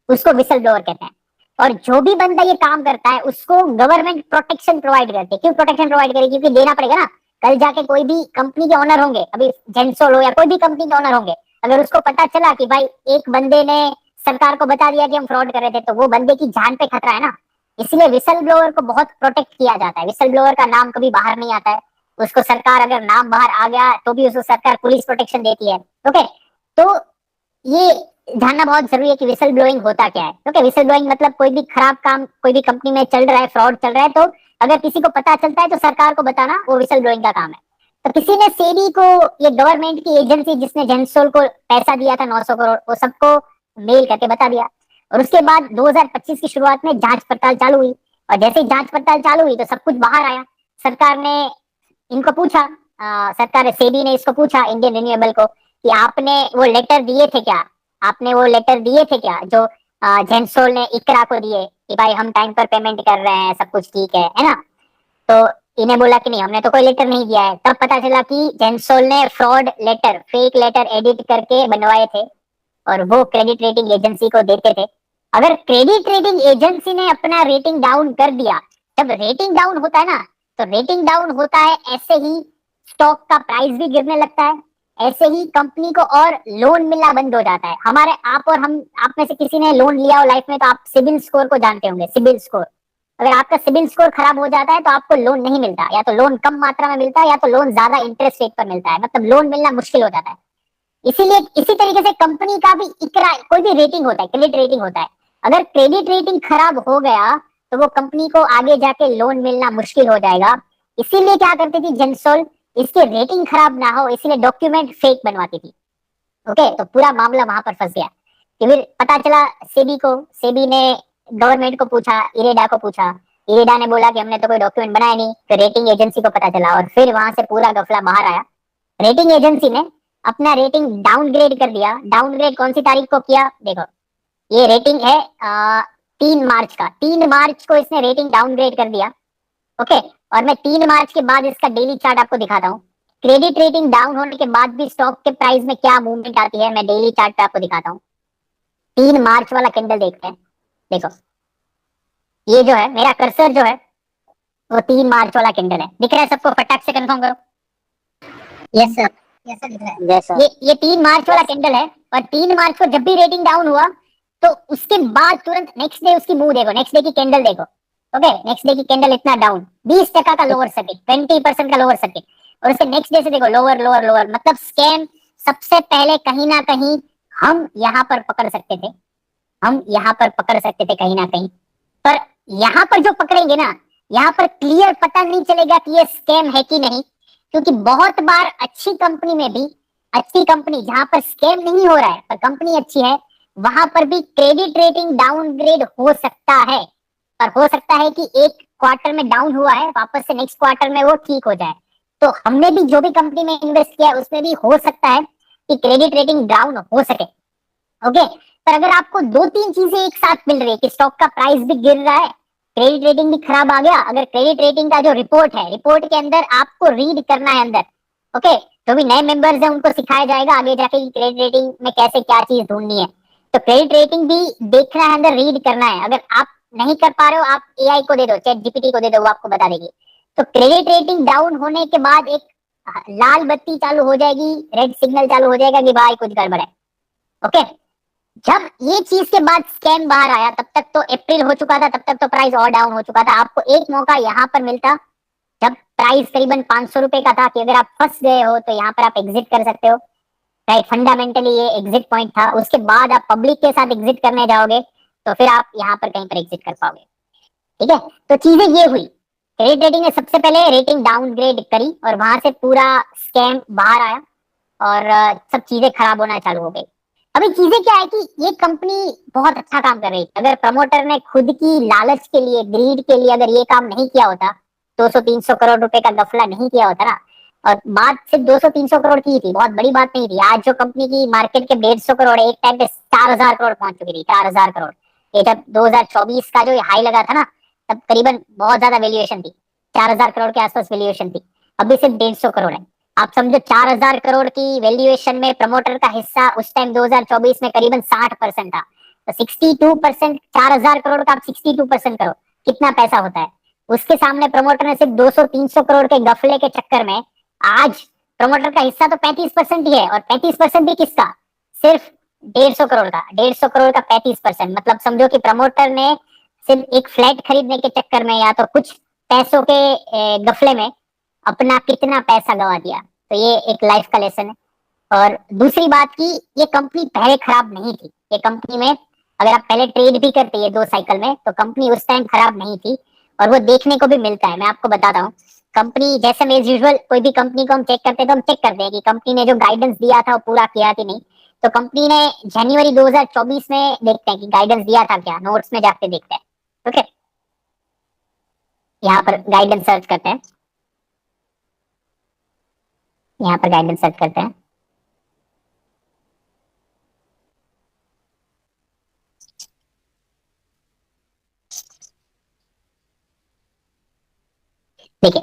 Speaker 1: उसको विसल ब्लोअर कहते हैं। और जो भी बंदा ये काम करता है उसको गवर्नमेंट प्रोटेक्शन प्रोवाइड करती है। क्यों प्रोटेक्शन प्रोवाइड करेगी? क्योंकि देना पड़ेगा ना। कल जाके कोई भी कंपनी के ओनर होंगे, अभी जेंसोल हो या कोई भी कंपनी के ओनर होंगे, अगर उसको पता चला कि भाई एक बंदे ने सरकार को बता दिया कि हम फ्रॉड कर रहे थे, तो वो बंदे की जान पे खतरा है ना। इसलिए विसल ब्लोअर को बहुत प्रोटेक्ट किया जाता है। विसल ब्लोअर का नाम कभी बाहर नहीं आता है। उसको सरकार, अगर नाम बाहर आ गया तो भी उसको सरकार पुलिस प्रोटेक्शन देती है। ओके, तो ये जानना बहुत जरूरी है कि विसल ब्लोइंग होता क्या है। ओके, विसल ब्लोइंग मतलब कोई भी खराब काम कोई भी कंपनी में चल रहा है, फ्रॉड चल रहा है, तो अगर किसी को पता चलता है तो सरकार को बताना वो विसल ब्लोइंग का काम है। तो किसी ने सेबी को, ये गवर्नमेंट की एजेंसी जिसने जेंसोल को पैसा दिया था 900 करोड़, वो सबको मेल करके बता दिया। और उसके बाद 2025 की शुरुआत में जांच पड़ताल चालू हुई, और जैसे ही जांच पड़ताल चालू हुई तो सब कुछ बाहर आया। सरकार ने इनको पूछा, सरकार सेबी ने इसको पूछा, इंडियन रिन्यूएबल को, कि आपने वो लेटर दिए थे क्या, आपने वो लेटर दिए थे क्या जो जेंसोल ने इकरा को दिए कि भाई हम टाइम पर पेमेंट कर रहे हैं, सब कुछ ठीक है ना। तो इन्हें बोला कि नहीं, हमने तो कोई लेटर नहीं दिया है। तब पता चला कि जेंसोल ने fraud letter, fake letter edit करके बनवाए थे और वो क्रेडिट रेटिंग एजेंसी को देते थे। अगर क्रेडिट रेटिंग एजेंसी ने अपना रेटिंग डाउन कर दिया, जब रेटिंग डाउन होता है ना, तो रेटिंग डाउन होता है, ऐसे ही स्टॉक का प्राइस भी गिरने लगता है, ऐसे ही कंपनी को और लोन मिलना बंद हो जाता है। हमारे आप और हम, आप में से किसी ने लोन लिया हो लाइफ में तो आप सिबिल स्कोर को जानते होंगे। सिबिल स्कोर, अगर आपका सिबिल स्कोर खराब हो जाता है तो आपको लोन नहीं मिलता, या तो लोन कम मात्रा में मिलता है या तो लोन ज्यादा इंटरेस्ट रेट पर मिलता है, मतलब लोन मिलना मुश्किल हो जाता है। इसीलिए इसी तरीके से कंपनी का भी इकरा, कोई भी रेटिंग होता है, क्रेडिट रेटिंग होता है, अगर क्रेडिट रेटिंग खराब हो गया तो वो कंपनी को आगे जाके लोन मिलना मुश्किल हो जाएगा। इसीलिए क्या करती थी जेंसोल, इसके रेटिंग खराब ना हो इसलिए डॉक्यूमेंट फेक बनवाती थी। ओके, तो पूरा मामला वहां पर फंस गया। फिर पता चला सेबी को, सेबी ने गवर्नमेंट को पूछा, इरेडा को पूछा, इरेडा ने बोला कि हमने तो कोई डॉक्यूमेंट बनाया नहीं। तो रेटिंग एजेंसी को पता चला और फिर वहां से पूरा गफला बाहर आया। रेटिंग एजेंसी ने अपना रेटिंग डाउनग्रेड कर दिया। डाउनग्रेड कौन सी तारीख को किया? देखो, ये रेटिंग है 3 मार्च का, 3 मार्च को इसने रेटिंग डाउनग्रेड कर दिया। ओके, और मैं 3 मार्च के बाद इसका डेली चार्ट आपको दिखाता हूँ। क्रेडिट रेटिंग डाउन होने के बाद भी स्टॉक के प्राइस में क्या मूवमेंट आती है, मैं डेली चार्ट पे आपको दिखाता हूँ। 3 मार्च वाला कैंडल देखते हैं। देखो, ये जो है मेरा कर्सर जो है, वो 3 मार्च वाला कैंडल है, दिख रहा है सबको? फटाक से कंफर्म करो।
Speaker 2: यस सर, कैसा दिख रहा है?
Speaker 3: जैसा
Speaker 1: ये 3 मार्च वाला कैंडल है, और 3 मार्च को जब भी रेटिंग डाउन हुआ तो उसके बाद तुरंत नेक्स्ट डे उसकी मूव देखो, नेक्स्ट डे की कैंडल देखो। ओके, नेक्स्ट डे की कैंडल इतना डाउन, 20% का लोअर सर्किट, 20% का लोअर सर्किट, और उसके नेक्स्ट डे से देखो लोअर लोअर लोअर। मतलब स्कैम सबसे पहले कहीं ना कहीं हम यहाँ पर पकड़ सकते थे, हम यहाँ पर पकड़ सकते थे कहीं ना कहीं। पर यहाँ पर जो पकड़ेंगे ना, यहाँ पर क्लियर पता नहीं चलेगा कि ये स्कैम है कि नहीं, क्योंकि बहुत बार अच्छी कंपनी में भी, अच्छी कंपनी जहां पर स्कैम नहीं हो रहा है पर कंपनी अच्छी है, वहां पर भी क्रेडिट रेटिंग डाउनग्रेड हो सकता है। पर हो सकता है कि एक क्वार्टर में डाउन हुआ है, वापस से नेक्स्ट क्वार्टर में वो ठीक हो जाए। तो हमने भी जो भी कंपनी में इन्वेस्ट किया है उसमें भी हो सकता है कि क्रेडिट रेटिंग डाउन हो सके। ओके, पर अगर आपको दो तीन चीजें एक साथ मिल रही है कि स्टॉक का प्राइस भी गिर रहा है, क्रेडिट रेटिंग भी खराब आ गया, अगर क्रेडिट रेटिंग का जो रिपोर्ट है, रिपोर्ट के अंदर आपको रीड करना है अंदर। ओके, जो भी नए मेंबर्स हैं उनको सिखाया जाएगा आगे जाके कि क्रेडिट रेटिंग में कैसे क्या चीज ढूंढनी है। तो क्रेडिट रेटिंग भी देखना है अंदर, रीड करना है। अगर आप नहीं कर पा रहे हो, आप एआई को दे दो, चैट जीपीटी को दे दो, वो आपको बता देगी। तो क्रेडिट रेटिंग डाउन होने के बाद एक लाल बत्ती चालू हो जाएगी, रेड सिग्नल चालू हो जाएगा कि भाई कुछ गड़बड़ है। ओके, जब ये चीज के बाद स्कैम बाहर आया, तब तक तो अप्रैल हो चुका था, तब तक तो प्राइस और डाउन हो चुका था। आपको एक मौका यहाँ पर मिलता जब प्राइस करीबन 500 रुपए का था कि अगर आप फंस गए हो तो यहाँ पर आप एग्जिट कर सकते हो। राइट, फंडामेंटली ये एग्जिट पॉइंट था। उसके बाद आप पब्लिक के साथ एग्जिट करने जाओगे तो फिर आप यहाँ पर कहीं पर एग्जिट कर पाओगे। ठीक है, तो चीजें ये हुई, क्रेडिट रेटिंग ने सबसे पहले रेटिंग डाउनग्रेड करी और वहां से पूरा स्कैम बाहर आया और सब चीजें खराब होना चालू हो गई। अभी चीजें क्या है कि ये कंपनी बहुत अच्छा काम कर रही है। अगर प्रमोटर ने खुद की लालच के लिए, ग्रीड के लिए अगर ये काम नहीं किया होता, 200-300 करोड़ रुपए का गफला नहीं किया होता ना, और बात सिर्फ 200-300 करोड़ की थी, बहुत बड़ी बात नहीं थी। आज जो कंपनी की मार्केट के 150 करोड़, एक टाइम पे 4000 करोड़ पहुंच चुकी थी, 4000 करोड़। ये जब 2024 का जो हाई लगा था ना, तब करीबन बहुत ज्यादा वैल्यूएशन थी, 4000 करोड़ के आसपास वैल्यूएशन थी। अभी सिर्फ 150 करोड़ है। आप समझो 4000 करोड़ की वैल्यूएशन में प्रमोटर का हिस्सा उस टाइम 2024 में करीबन 60% था। तो 62%, 4000 करोड़ का आप 62% करो, कितना पैसा होता है? उसके सामने प्रमोटर ने सिर्फ 200-300 करोड़ के गफले के चक्कर में आज प्रमोटर का हिस्सा तो 35% ही है, और 35% भी किसका? सिर्फ 150 करोड़ का। 150 करोड़ का 35%, मतलब समझो कि प्रमोटर ने सिर्फ एक फ्लैट खरीदने के चक्कर में या तो कुछ पैसों के गफले में अपना कितना पैसा गवा दिया। तो ये एक लाइफ का लेसन है। और दूसरी बात की, ये कंपनी पहले खराब नहीं थी। ये कंपनी में अगर आप पहले ट्रेड भी करते हैं 2 साइकिल में, तो कंपनी उस टाइम खराब नहीं थी, और वो देखने को भी मिलता है। मैं आपको बताता हूँ, कंपनी जैसे एज यूजुअल कोई भी कंपनी को हम चेक करते हैं तो हम चेक करते हैं कि कंपनी ने जो गाइडेंस दिया था वो पूरा किया कि नहीं। तो कंपनी ने जनवरी 2024 में देखते हैं कि गाइडेंस दिया था क्या, नोट्स में जाके देखते हैं। ओके, यहाँ पर गाइडेंस सर्च करते हैं, यहाँ पर गाइडेंस सर्च करते हैं। देखिए,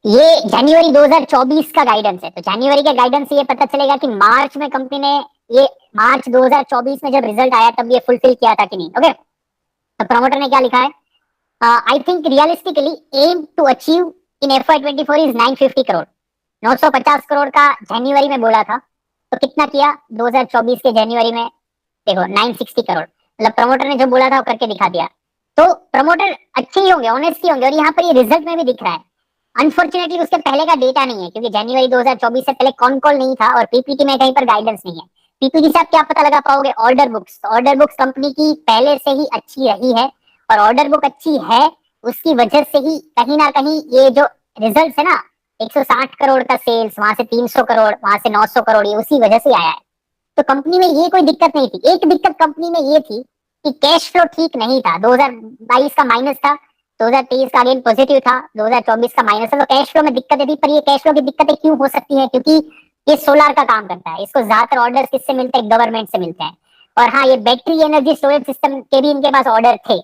Speaker 1: ये जनवरी 2024 का गाइडेंस है। तो जनवरी का गाइडेंस से ये पता चलेगा कि मार्च में कंपनी ने, ये मार्च 2024 में जब रिजल्ट आया तब ये फुलफिल किया था कि नहीं। ओके, तो प्रमोटर ने क्या लिखा है? I think realistically aim to achieve in FY24 is 950 crore. 950 crore का जनवरी में बोला था, तो कितना किया 2024 के जनवरी में? देखो 960 करोड़। मतलब प्रमोटर ने जो बोला था वो करके दिखा दिया। तो प्रमोटर अच्छे ही होंगे, ऑनेस्ट ही होंगे, और यहाँ पर ये रिजल्ट में भी दिख रहा है। अनफॉर्चुनेटली उसके पहले का डेटा नहीं है, क्योंकि जनवरी 2024 से पहले कॉन कॉल नहीं था और पीपीटी में कहीं पर गाइडेंस नहीं है। पीपीटी से आप क्या पता लगा पाओगे? Order books. Order books company की पहले से ही अच्छी रही है, और ऑर्डर बुक अच्छी है उसकी वजह से ही कहीं ना कहीं ये जो रिजल्ट है ना, 160 करोड़ का सेल्स, वहां से 300 करोड़, वहां से 900 करोड़, ये उसी वजह से आया है। तो कंपनी में ये कोई दिक्कत नहीं थी। एक दिक्कत कंपनी में ये थी कि कैश फ्लो ठीक नहीं था। 2022 का माइनस था, 2023 का अगेन पॉजिटिव था, 2024 का माइनस था। तो कैश फ्लो में दिक्कतें थी। पर ये कैश फ्लो की दिक्कतें क्यों हो सकती है? क्योंकि ये सोलार का काम करता है। इसको ज्यादातर ऑर्डर किससे मिलते हैं? गवर्नमेंट से मिलते हैं। और हाँ, ये बैटरी एनर्जी स्टोरेज सिस्टम के भी इनके पास ऑर्डर थे।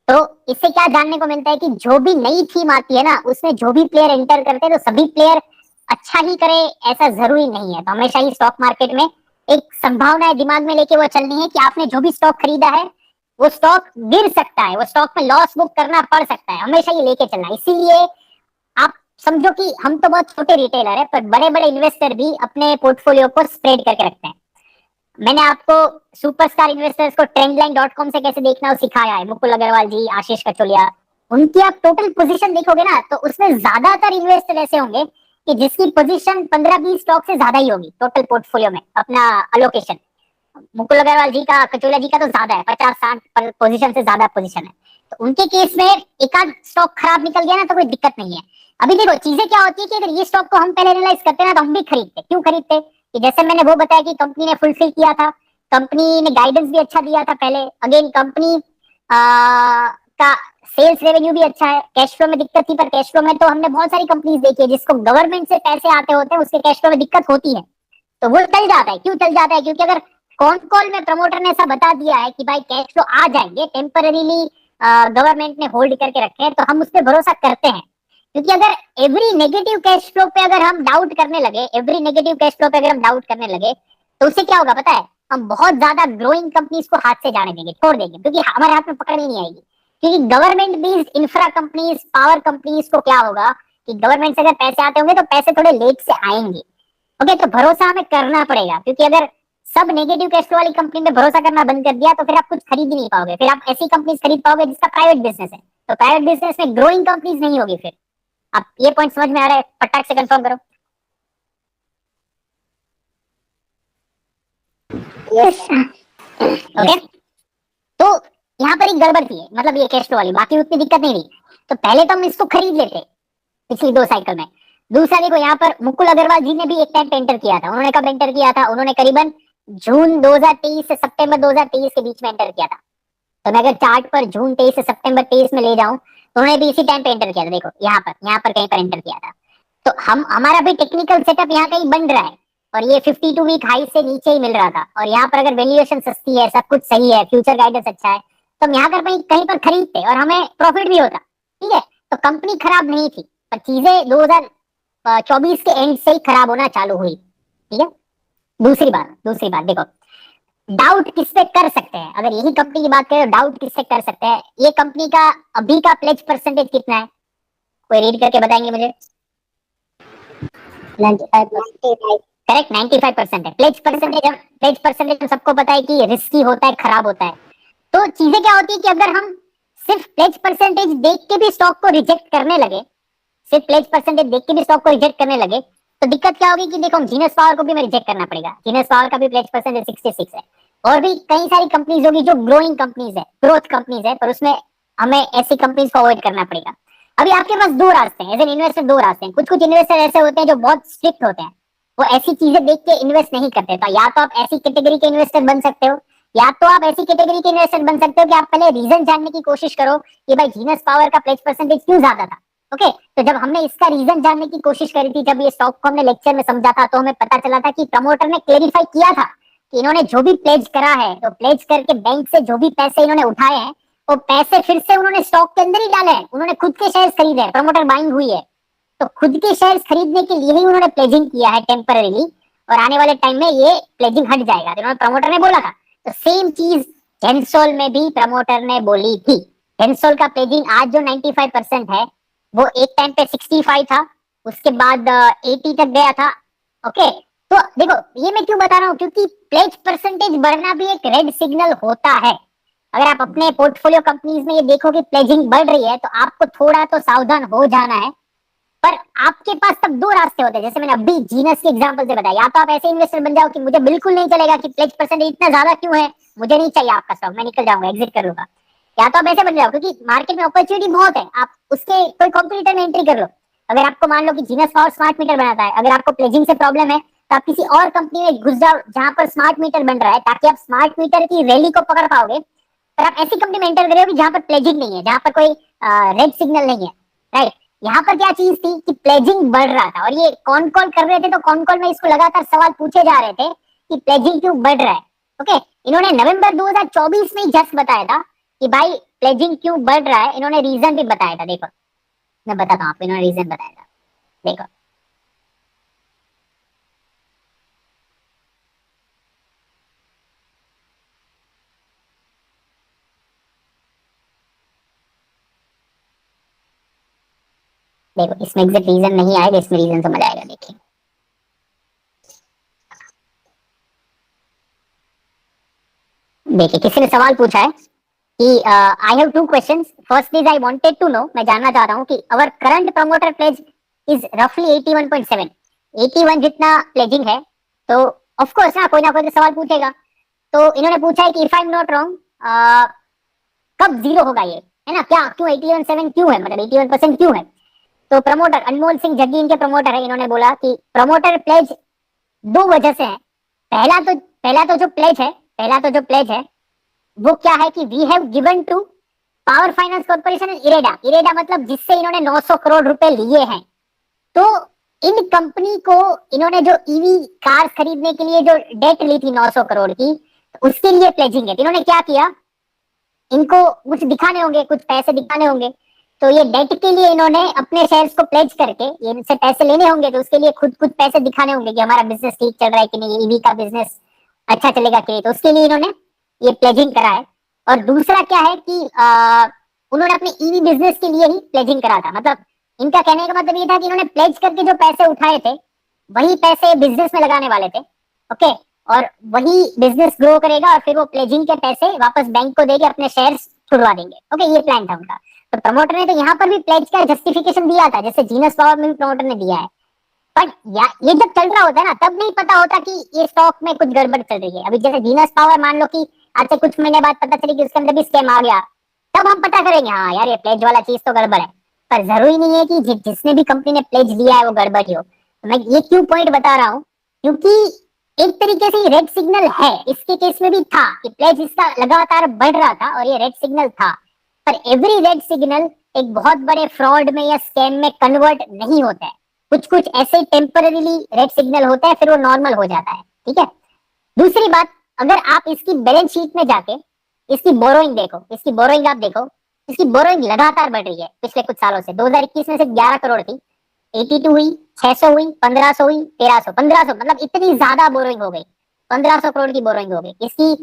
Speaker 1: तो इससे क्या जानने को मिलता है कि जो भी नई थीम आती है ना, उसमें जो भी प्लेयर एंटर करते हैं तो सभी प्लेयर अच्छा ही करे ऐसा जरूरी नहीं है। तो हमेशा ही स्टॉक मार्केट में एक संभावना है दिमाग में लेके वो चलनी है कि आपने जो भी स्टॉक खरीदा है वो स्टॉक गिर सकता है, वो स्टॉक में लॉस बुक करना पड़ सकता है, हमेशा ये लेके चलना। इसीलिए आप समझो कि हम तो बहुत छोटे रिटेलर है, पर बड़े बड़े इन्वेस्टर भी अपने पोर्टफोलियो को स्प्रेड करके रखते हैं। मैंने आपको सुपरस्टार इन्वेस्टर्स को trendline.com से कैसे देखना वो सिखाया है, मुकुल अग्रवाल जी, आशीष कचोलिया। उनकी आप टोटल पोजीशन देखोगे ना, तो उसमें ज्यादातर इन्वेस्टर ऐसे होंगे कि जिसकी पोजीशन 15-20 स्टॉक से ज्यादा ही होगी टोटल पोर्टफोलियो में, अपना अलोकेशन। मुकुल अग्रवाल जी का, कचोलिया जी का तो ज्यादा है, 50-60 पोजीशन से ज्यादा पोजीशन है। तो उनके केस में एक आध स्टॉक खराब निकल गया ना तो कोई दिक्कत नहीं है। अभी देखो चीजें क्या होती है कि अगर ये स्टॉक को हम पहले एनालाइज करते ना तो हम भी खरीदते। क्यों खरीदते? कि जैसे मैंने वो बताया कि कंपनी ने फुलफिल किया था, कंपनी ने गाइडेंस भी अच्छा दिया था पहले, अगेन कंपनी का सेल्स रेवेन्यू भी अच्छा है, कैश फ्लो में दिक्कत थी, पर कैश फ्लो में तो हमने बहुत सारी कंपनीज देखी है जिसको गवर्नमेंट से पैसे आते होते हैं, उसके कैश फ्लो में दिक्कत होती है, तो वो चल जाता है। क्यों चल जाता है? क्योंकि अगर कॉन कॉल में प्रमोटर ने ऐसा बता दिया है कि भाई कैश फ्लो आ जाएंगे टेम्पररीली, गवर्नमेंट ने होल्ड करके रखे हैं, तो हम उस पर भरोसा करते हैं। क्योंकि अगर एवरी नेगेटिव कैश फ्लो पे अगर हम डाउट करने लगे, एवरी नेगेटिव कैश फ्लो पे अगर हम डाउट करने लगे, तो उससे क्या होगा पता है? हम बहुत ज्यादा ग्रोइंग कंपनीज को हाथ से जाने देंगे, छोड़ देंगे, क्योंकि हमारे हाथ में पकड़ ही नहीं आएगी। क्योंकि government based infra companies, power companies को क्या होगा कि गवर्नमेंट से अगर पैसे आते होंगे तो पैसे थोड़े लेट से आएंगे। ओके, तो भरोसा हमें करना पड़ेगा, क्योंकि अगर सब नेगेटिव कैश फ्लो वाली कंपनी पे भरोसा करना बंद कर दिया तो फिर आप कुछ खरीद ही नहीं पाओगे। फिर आप ऐसी कंपनीज खरीद पाओगे जिसका प्राइवेट बिजनेस है, तो प्राइवेट बिजनेस में ग्रोइंग कंपनीज नहीं होगी। फिर आप ये पॉइंट समझ में आ रहा है? फटाक से कंफर्म करो।
Speaker 2: यस
Speaker 1: ओके, तो यहाँ पर एक गड़बड़ थी, मतलब ये कैश फ्लो वाली, बाकी उतनी दिक्कत नहीं थी। तो पहले तो हम इसको खरीद लेते पिछली 2 साइकिल में। दूसरा देखो, यहाँ पर मुकुल अग्रवाल जी ने भी एक टाइम पे एंटर किया था। उन्होंने कब एंटर किया था? उन्होंने करीबन जून 2023 से सितंबर 2023 के बीच में एंटर किया था। तो मैं अगर चार्ट पर जून 23 से सितंबर 23 में ले जाऊं तो उन्होंने भी इसी टाइम पे एंटर किया था। देखो यहाँ पर कहीं पर एंटर किया था। तो हम हमारा भी टेक्निकल सेटअप यहाँ कहीं बन रहा है, और ये 52 वीक हाई से नीचे ही मिल रहा था, और यहाँ पर अगर वैल्यूएशन सस्ती है, सब कुछ सही है, फ्यूचर गाइडेंस अच्छा है, तो हम यहाँ कर कहीं पर खरीदते और हमें प्रॉफिट भी होता। ठीक है, तो कंपनी खराब नहीं थी, पर चीजें 2024 के एंड से ही खराब होना चालू हुई। ठीक है, दूसरी बात देखो, डाउट किस पे कर सकते हैं? अगर यही कंपनी की बात करें तो डाउट किससे कर सकते हैं? ये कंपनी का अभी का प्लेज परसेंटेज कितना है? कोई रीड करके बताएंगे मुझे?
Speaker 2: 95%।
Speaker 1: करेक्ट, 95% है प्लेज परसेंटेज। प्लेज परसेंटेज सबको पता है कि रिस्की होता है, खराब होता है। तो चीजें क्या होती है कि अगर हम सिर्फ प्लेज परसेंटेज देख के भी स्टॉक को रिजेक्ट करने लगे, सिर्फ प्लेज परसेंटेज देख के भी स्टॉक को रिजेक्ट करने लगे, तो दिक्कत क्या होगी कि देखो जीनस पावर को भी हमें रिजेक्ट करना पड़ेगा। जीनस पावर का भी प्लेज परसेंटेज 66 है, और भी कई सारी कंपनीज होगी जो ग्रोइंग कंपनीज है, ग्रोथ कंपनीज है, पर उसमें हमें ऐसी कंपनीज को अवॉइड करना पड़ेगा। अभी आपके पास दो रास्ते हैं एज एन इन्वेस्टर, दो रास्ते हैं। कुछ कुछ इन्वेस्टर ऐसे होते हैं जो बहुत स्ट्रिक्ट होते हैं, वो ऐसी चीजें देख के इन्वेस्ट नहीं करते। तो या तो आप ऐसी कैटेगरी के इन्वेस्टर बन सकते हो, या तो आप ऐसी कैटेगरी के इन्वेस्टर बन सकते हो कि आप पहले रीजन जानने की कोशिश करो कि भाई जीनस पावर का प्लेज परसेंटेज क्यों ज्यादा था। ओके, तो जब हमने इसका रीजन जानने की कोशिश करी थी, जब ये स्टॉक को हमने लेक्चर में समझा था, तो हमें पता चला था कि प्रमोटर ने क्लेरिफाई किया था कि इन्होंने जो भी प्लेज करा है, तो प्लेज करके बैंक से जो भी पैसे इन्होंने उठाए हैं, वो पैसे फिर से उन्होंने स्टॉक के अंदर ही डाले हैं। उन्होंने खुद के शेयर खरीदे हैं, प्रमोटर बाइंग हुई है, तो खुद के शेयर खरीदने के लिए ही उन्होंने प्लेजिंग किया है टेम्पररीली, और आने वाले टाइम में ये प्लेजिंग हट जाएगा, तो प्रमोटर ने बोला था। तो सेम चीज जेंसोल में भी प्रमोटर ने बोली थी। जेंसोल का प्लेजिंग आज जो 95% है, वो एक टाइम पे 65 था, उसके बाद 80 तक गया था। ओके, तो देखो ये मैं क्यों बता रहा हूँ, क्योंकि प्लेज परसेंटेज बढ़ना भी एक रेड सिग्नल होता है। अगर आप अपने पोर्टफोलियो कंपनीज में ये देखो कि प्लेजिंग बढ़ रही है, तो आपको थोड़ा तो सावधान हो जाना है। पर आपके पास तब दो रास्ते होते हैं, जैसे मैंने अभी जीनस के एग्जांपल से बताया। या तो आप ऐसे इन्वेस्टर बन जाओ कि मुझे बिल्कुल नहीं चलेगा कि प्लेज परसेंटेज इतना ज्यादा क्यों है, मुझे नहीं चाहिए आपका स्टॉक, मैं निकल जाऊंगा, एग्जिट कर लूंगा। या तो आप ऐसे बन जाओ क्योंकि मार्केट में अपॉर्चुनिटी बहुत है, आप उसके कोई कॉम्पिटिटर में एंट्री कर लो। अगर आपको मान लो कि जीनस पावर स्मार्ट मीटर बनाता है, अगर आपको प्लेजिंग से प्रॉब्लम है, तो आप किसी और कंपनी में घुस जाओ जहां पर स्मार्ट मीटर बन रहा है, ताकि आप स्मार्ट मीटर की रैली को पकड़ पाओगे। पर आप ऐसी कंपनी में एंटर कर रहे हो जहां पर प्लेजिंग नहीं है, जहां पर कोई रेड सिग्नल नहीं है, राइट। यहाँ पर क्या चीज थी कि प्लेजिंग बढ़ रहा था, और ये कॉन कॉल कर रहे थे, तो कॉन कॉल में इसको लगातार सवाल पूछे जा रहे थे कि प्लेजिंग क्यों बढ़ रहा है। ओके, इन्होंने नवंबर 2024 में ही जस्ट बताया था कि भाई प्लेजिंग क्यों बढ़ रहा है, इन्होंने रीजन भी बताया था। देखो मैं बताता हूँ आपको, इन्होंने रीजन बताया था, देखो। देखो इसमें एग्जैक्ट रीजन नहीं आएगा, इसमें रीजन समझ आएगा। देखिए देखिए किसी ने सवाल पूछा है कि I have two questions, first is I wanted to know, मैं जानना चाह रहा हूं कि our current promoter pledge is रफली 81.7, 81 जितना प्लेजिंग है। तो ऑफ कोर्स ना कोई तो सवाल पूछेगा। तो इन्होंने पूछा है कि if I am not wrong, कब जीरो होगा ये, है ना, क्या क्यों 81.7 क्यों है, मतलब 81% क्यों है। तो प्रमोटर अनमोल सिंह जग्गी इनके प्रमोटर है, इन्होंने बोला कि प्रमोटर प्लेज दो वजह से है। पहला तो जो प्लेज है वो क्या है कि we have given to Power Finance Corporation and IREDA, IREDA मतलब जिससे इन्होंने 900 करोड़ रुपए लिए हैं। तो इन कंपनी को इन्होंने जो ईवी कार खरीदने के लिए जो डेट ली थी 900 करोड़ की, उसके लिए प्लेजिंग है। इन्होंने क्या किया, इनको कुछ दिखाने होंगे, कुछ पैसे दिखाने होंगे, तो ये डेट के लिए इन्होंने अपने शेयर्स को प्लेज करके ये इनसे पैसे लेने होंगे, तो उसके लिए खुद कुछ पैसे दिखाने होंगे कि हमारा बिजनेस ठीक चल रहा है कि नहीं, ईवी का बिजनेस अच्छा चलेगा कि नहीं, तो उसके लिए इन्होंने ये प्लेजिंग करा है। और दूसरा क्या है कि उन्होंने अपने ईवी बिजनेस के लिए ही प्लेजिंग करा था, मतलब इनका कहने का मतलब ये था कि इन्होंने प्लेज करके जो पैसे उठाए थे वही पैसे बिजनेस में लगाने वाले थे। ओके, और वही बिजनेस ग्रो करेगा और फिर वो प्लेजिंग के पैसे वापस बैंक को देके अपने शेयर्स छुड़वा देंगे। ओके, ये प्लान था उनका। तो प्रमोटर ने तो यहाँ पर भी प्लेज का जस्टिफिकेशन दिया था, जैसे जीनस पावर में भी प्रमोटर ने दिया है। बट ये जब चल रहा होता है ना, तब नहीं पता होता कि ये स्टॉक में कुछ गड़बड़ चल रही है। अभी जैसे जीनस पावर मान लो कि आज से कुछ महीने बाद पता चली कि उसके अंदर भी स्कैम आ गया, तब हम पता करेंगे हाँ यार ये प्लेज वाला चीज तो गड़बड़ है। पर जरूरी नहीं है कि जिसने भी कंपनी ने प्लेज लिया है वो गड़बड़ ही हो। तो मैं ये क्यों पॉइंट बता रहा हूँ, क्योंकि एक तरीके से रेड सिग्नल है, इसके केस में भी था कि प्लेज इसका लगातार बढ़ रहा था और ये रेड सिग्नल था। पर एवरी रेड सिग्नल एक बहुत बड़े फ्रॉड में या स्कैम में कन्वर्ट नहीं होता है। कुछ कुछ ऐसे टेम्पररीली रेड सिग्नल होता है, फिर वो नॉर्मल हो जाता है। ठीक है, दूसरी बात, अगर आप इसकी बैलेंस शीट में जाके इसकी बोरोइंग देखो, इसकी बोरोइंग आप देखो, इसकी बोरोइंग लगातार बढ़ रही है पिछले कुछ सालों से। 2021 में से 11 करोड़ थी, 82 हुई, 600 हुई, 1500 हुई, 1300, 1500, मतलब इतनी ज्यादा बोरोइंग हो गई, 1500 करोड़ की बोरोइंग हो गई। इसकी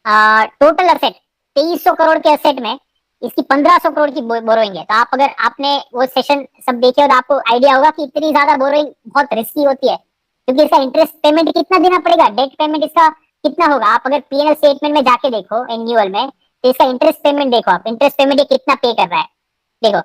Speaker 1: टोटल असेट 2300 करोड़ के असेट में इसकी 1500 करोड़ की बोरोइंग है। तो आप अगर आपने वो सेशन सब देखे हो तो आपको आइडिया होगा कि इतनी ज्यादा बोरोइंग बहुत रिस्की होती है, क्योंकि इसका इंटरेस्ट पेमेंट कितना देना पड़ेगा, डेट पेमेंट इसका कितना होगा। आप अगर पीएनएल स्टेटमेंट में जाके देखो एनुअल में, तो इसका इंटरेस्ट पेमेंट देखो आप, इंटरेस्ट पेमेंट ये कितना पे कर रहा है, देखो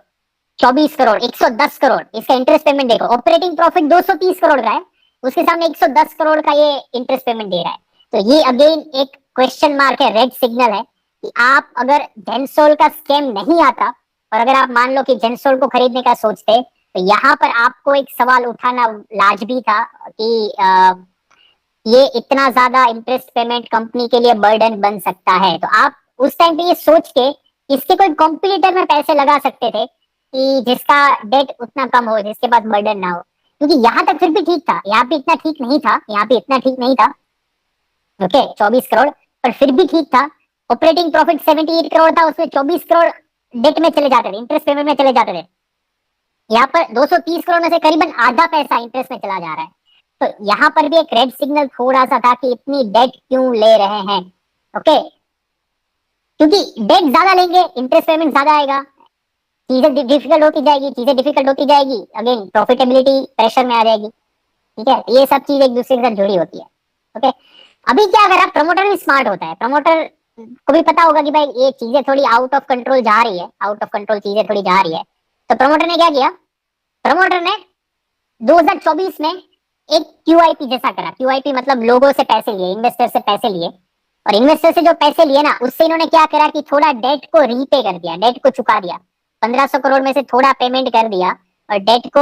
Speaker 1: 24 करोड़, 110 करोड़ इसका इंटरेस्ट पेमेंट देखो। ऑपरेटिंग प्रॉफिट 230 करोड़ का है, उसके सामने 110 करोड़ का ये इंटरेस्ट पेमेंट दे रहा है। तो ये अगेन एक क्वेश्चन मार्क है, रेड सिग्नल है कि आप अगर जेंसोल का स्कैम नहीं आता और अगर आप मान लो कि जेंसोल को खरीदने का सोचते, तो यहाँ पर आपको एक सवाल उठाना लाजमी था कि ये इतना ज्यादा इंटरेस्ट पेमेंट कंपनी के लिए बर्डन बन सकता है। तो आप उस टाइम पे ये सोच के इसके कोई कॉम्पिटिटर में पैसे लगा सकते थे कि जिसका डेट उतना कम हो, जिसके पास बर्डन ना हो। क्योंकि यहाँ तक फिर भी ठीक था, यहाँ पे इतना ठीक नहीं था, यहाँ पे इतना ठीक नहीं था। ओके, 24 करोड़, पर फिर भी ठीक था। ऑपरेटिंग प्रॉफिट 78 करोड़ था, उसमें 24 करोड़ डेट में चले जाते थे, इंटरेस्ट पेमेंट में चले जाते थे। यहाँ पर 230 करोड़ में से करीबन आधा पैसा इंटरेस्ट में चला जा रहा है। तो यहाँ पर भी एक रेड सिग्नल थोड़ा सा था कि इतनी डेट क्यों ले रहे हैं। ओके, क्योंकि डेट ज्यादा लेंगे इंटरेस्ट पेमेंट ज्यादा आएगा, चीजें डिफिकल्ट होती जाएगी, चीजें डिफिकल्ट होती जाएगी, अगेन प्रॉफिटेबिलिटी प्रेशर में आ जाएगी। ठीक है, ये सब चीज एक दूसरे के साथ जुड़ी होती है। ओके, अभी क्या, अगर आप प्रमोटर भी स्मार्ट होता है, प्रमोटर को भी पता होगा कि भाई ये चीजें थोड़ी आउट ऑफ कंट्रोल जा रही है, आउट ऑफ कंट्रोल चीजें थोड़ी जा रही है। तो प्रमोटर ने क्या किया, प्रमोटर ने 2024 में एक क्यूआईपी जैसा करा। क्यूआईपी मतलब लोगों से पैसे लिए, इन्वेस्टर से पैसे लिए, और इन्वेस्टर से जो पैसे लिए ना, उससे इन्होंने क्या करा कि थोड़ा डेट को रीपे कर दिया, डेट को चुका दिया। 1500 करोड़ में से थोड़ा पेमेंट कर दिया और डेट को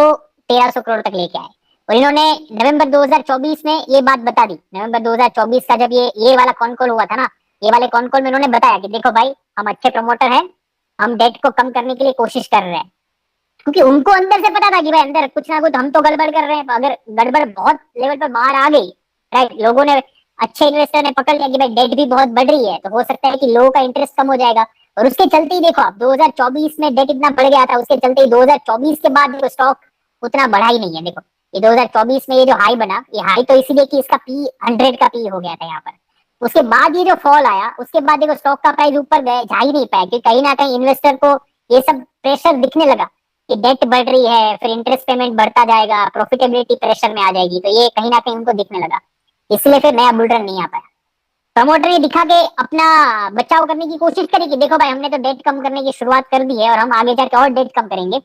Speaker 1: 1300 करोड़ तक लेके आए। और इन्होंने नवंबर 2024 में ये बात बता दी। नवंबर 2024 का जब ये वाला कॉन कॉल हुआ था ना, ये वाले कॉन कॉल में इन्होंने बताया कि देखो भाई हम अच्छे प्रमोटर हैं, हम डेट को कम करने के लिए कोशिश कर रहे हैं। क्योंकि उनको अंदर से पता था कि भाई अंदर कुछ ना कुछ हम तो गड़बड़ कर रहे हैं। अगर गड़बड़ बहुत लेवल पर बाहर आ गई, राइट, लोगों ने, अच्छे इन्वेस्टर ने पकड़ लिया कि भाई डेट भी बहुत बढ़ रही है, तो हो सकता है कि लोगों का इंटरेस्ट कम हो जाएगा। और उसके चलते ही देखो आप 2024 में डेट इतना बढ़ गया था, उसके चलते ही 2024 के बाद देखो स्टॉक उतना बढ़ा ही नहीं है। देखो ये 2024 में ये जो हाई बना, ये हाई तो इसीलिए कि इसका पी 100 का पी हो गया था यहाँ पर। उसके बाद ये जो फॉल आया, उसके बाद देखो स्टॉक का प्राइस ऊपर गए जा ही नहीं पाया, क्योंकि कहीं ना कहीं इन्वेस्टर को ये सब प्रेशर दिखने लगा कि डेट बढ़ रही है, फिर इंटरेस्ट पेमेंट बढ़ता जाएगा, प्रॉफिटेबिलिटी प्रेशर में आ जाएगी, तो ये कहीं ना कहीं उनको दिखने लगा, इसलिए फिर नया बुल रन नहीं आ पाया। प्रमोटर ये दिखा के अपना बचाव करने की कोशिश करी कि देखो भाई हमने तो डेट कम करने की शुरुआत कर दी है और हम आगे जाके और डेट कम करेंगे,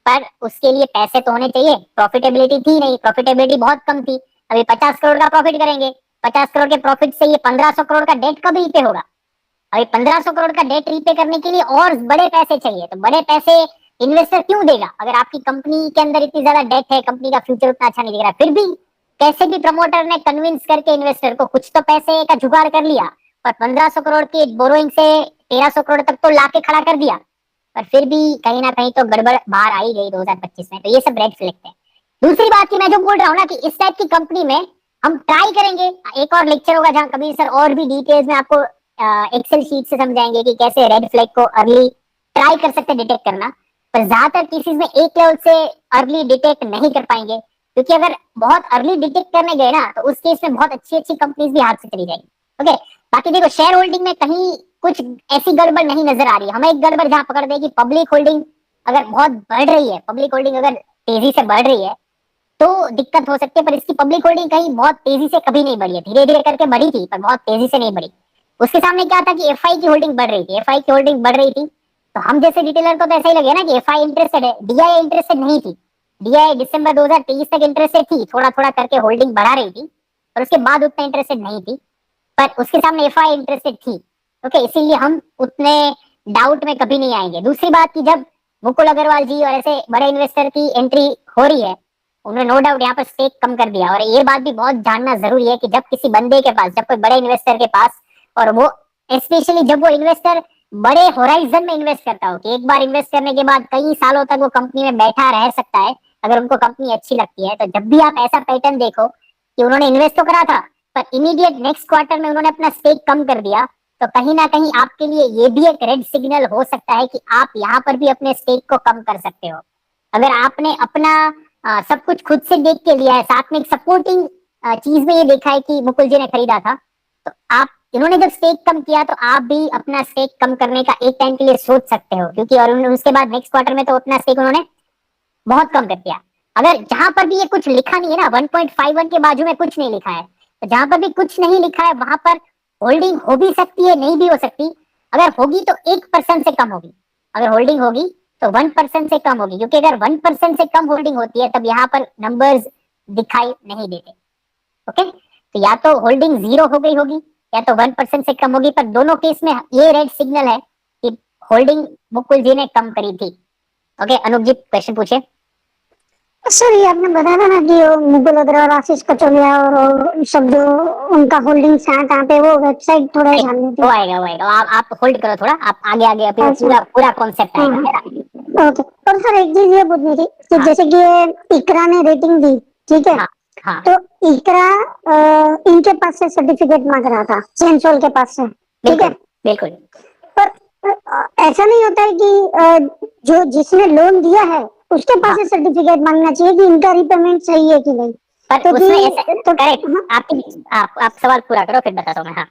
Speaker 1: पर उसके लिए पैसे तो होने चाहिए। प्रॉफिटेबिलिटी थी नहीं, प्रॉफिटेबिलिटी बहुत कम थी। अभी 50 करोड़ का प्रॉफिट करेंगे, 50 करोड़ के प्रॉफिट से ये 1500 करोड़ का डेट कब रीपे होगा? अभी 1500 करोड़ का डेट रीपे करने के लिए और बड़े पैसे चाहिए, तो बड़े पैसे इन्वेस्टर क्यों देगा? अगर आपकी कंपनी के अंदर इतनी ज्यादा डेट है, कंपनी का फ्यूचर उतना अच्छा नहीं दिख रहा, फिर भी कैसे भी प्रमोटर ने कन्विंस करके इन्वेस्टर को कुछ तो पैसे का जुगाड़ कर लिया, पर 1500 करोड़ की बोरोइंग से 1300 करोड़ तक तो लाके खड़ा कर दिया, पर फिर भी कहीं ना कहीं तो गड़बड़ बाहर आई गई 2025 में। तो ये सब रेड फ्लैग है। दूसरी बात की मैं जो बोल रहा हूँ ना कि इस टाइप की कंपनी में हम ट्राई करेंगे, एक और लेक्चर होगा जहां कबीर सर और भी डिटेल्स में आपको एक्सेल शीट से समझाएंगे कि कैसे रेड फ्लैग को अर्ली ट्राई कर सकते हैं डिटेक्ट करना। पर ज्यादातर केसेस में एक लेवल से अर्ली डिटेक्ट नहीं कर पाएंगे, क्योंकि अगर बहुत अर्ली डिटेक्ट करने गए ना तो उस केस में बहुत अच्छी अच्छी कंपनीज भी हाथ से चली जाएगी। ओके, बाकी देखो शेयर होल्डिंग में कहीं कुछ ऐसी गड़बड़ नहीं नजर आ रही। हमें एक गड़बड़ जहां पकड़ दे कि पब्लिक होल्डिंग अगर बहुत बढ़ रही है, पब्लिक होल्डिंग अगर तेजी से बढ़ रही है तो दिक्कत हो सकती है, पर इसकी पब्लिक होल्डिंग कहीं बहुत तेजी से कभी नहीं बढ़ी है, धीरे धीरे करके बढ़ी थी पर बहुत तेजी से नहीं बढ़ी। उसके सामने क्या था कि एफआई की होल्डिंग बढ़ रही थी, एफआई की होल्डिंग बढ़ रही थी, तो हम जैसे रिटेलर को तो ऐसा ही लगे ना कि एफआई इंटरेस्टेड है, डीआई इंटरेस्टेड नहीं थी। डीआई दिसंबर 2023 तक इंटरेस्टेड थी, थोड़ा थोड़ा करके होल्डिंग बढ़ा रही थी, और उसके बाद उतना इंटरेस्टेड नहीं थी, पर उसके सामने एफआई इंटरेस्टेड थी। ओके, इसीलिए हम उतने डाउट में कभी नहीं आएंगे। दूसरी बात की जब मुकुल अग्रवाल जी और ऐसे बड़े इन्वेस्टर की एंट्री हो रही है, उन्होंने नो डाउट यहाँ पर स्टेक कम कर दिया। और ये बात भी बहुत जानना जरूरी है कि जब किसी बंदे के पास, जब कोई बड़े इन्वेस्टर के पास, और वो स्पेशली जब वो इन्वेस्टर बड़े होराइजन में इन्वेस्ट करता हो कि एक बार इन्वेस्ट करने के बाद कई सालों तक वो कंपनी में बैठा रह सकता है अगर उनको कंपनी अच्छी लगती है, तो जब भी आप ऐसा पैटर्न देखो कि उन्होंने इन्वेस्ट तो करा था पर इमीडिएट नेक्स्ट क्वार्टर में उन्होंने अपना स्टेक कम कर दिया, तो कहीं ना कहीं आपके लिए ये भी एक रेड सिग्नल हो सकता है कि आप यहाँ पर भी अपने स्टेक को कम कर सकते हो। अगर आपने अपना सब कुछ खुद से देख के लिया है, साथ में एक सपोर्टिंग चीज में ये देखा है कि मुकुल जी ने खरीदा था, तो आप इन्होंने जब स्टेक कम किया तो आप भी अपना स्टेक कम करने का एक टाइम के लिए सोच सकते हो, क्योंकि और उसके बाद नेक्स्ट क्वार्टर में तो अपना स्टेक उन्होंने बहुत कम कर दिया। अगर जहां पर भी ये कुछ लिखा नहीं है ना, 1.51 के बाजू में कुछ नहीं लिखा है, तो जहां पर भी कुछ नहीं लिखा है वहां पर होल्डिंग हो भी सकती है, नहीं भी हो सकती। अगर होगी तो 1% से कम होगी, अगर होल्डिंग होगी तो 1% से कम होगी, क्योंकि अगर 1% से कम होल्डिंग होती है तब यहाँ पर नंबर्स दिखाई नहीं देते। ओके, तो या तो होल्डिंग जीरो हो गई होगी या तो 1% से कम होगी, पर दोनों केस में ये रेड सिग्नल है कि होल्डिंग मुकुल जी ने कम करी थी। ओके, अनूप जी क्वेश्चन पूछे।
Speaker 2: सर ये आपने बताया ना कि वो मुकुल अग्रवाल, आशीष कचौलिया और सब जो उनका होल्डिंग्स कहाँ पे, वो वेबसाइट थोड़ा जाननी थी।
Speaker 1: वो आएगा वो आएगा, आप होल्ड करो थोड़ा, आप आगे आगे अभी
Speaker 2: अच्छा।
Speaker 1: पूरा पूरा कॉन्सेप्ट आएगा।
Speaker 2: ओके, और सर एक चीज ये पूछनी थी कि
Speaker 1: हाँ
Speaker 2: जैसे कि ये इकरा ने रेटिंग दी, ठीक है,
Speaker 1: हाँ हाँ,
Speaker 2: तो इकरा इनके पास से सर्टिफिकेट मांग रहा था, चैनसोल के पास से, ठीक है,
Speaker 1: बिल्कुल बिल्कुल।
Speaker 2: पर ऐसा नहीं होता है कि जो जिसने लोन दिया है उसके पास
Speaker 1: हाँ,
Speaker 2: से सर्टिफिकेट मांगना चाहिए कि इनका रिपेमेंट सही है कि नहीं?
Speaker 1: पर
Speaker 2: क्योंकि
Speaker 1: उसमें ऐसा
Speaker 2: तो
Speaker 1: करेक्ट,
Speaker 2: हाँ,
Speaker 1: आपकी आप सवाल पूरा करो फिर बताता हूँ मैं। हाँ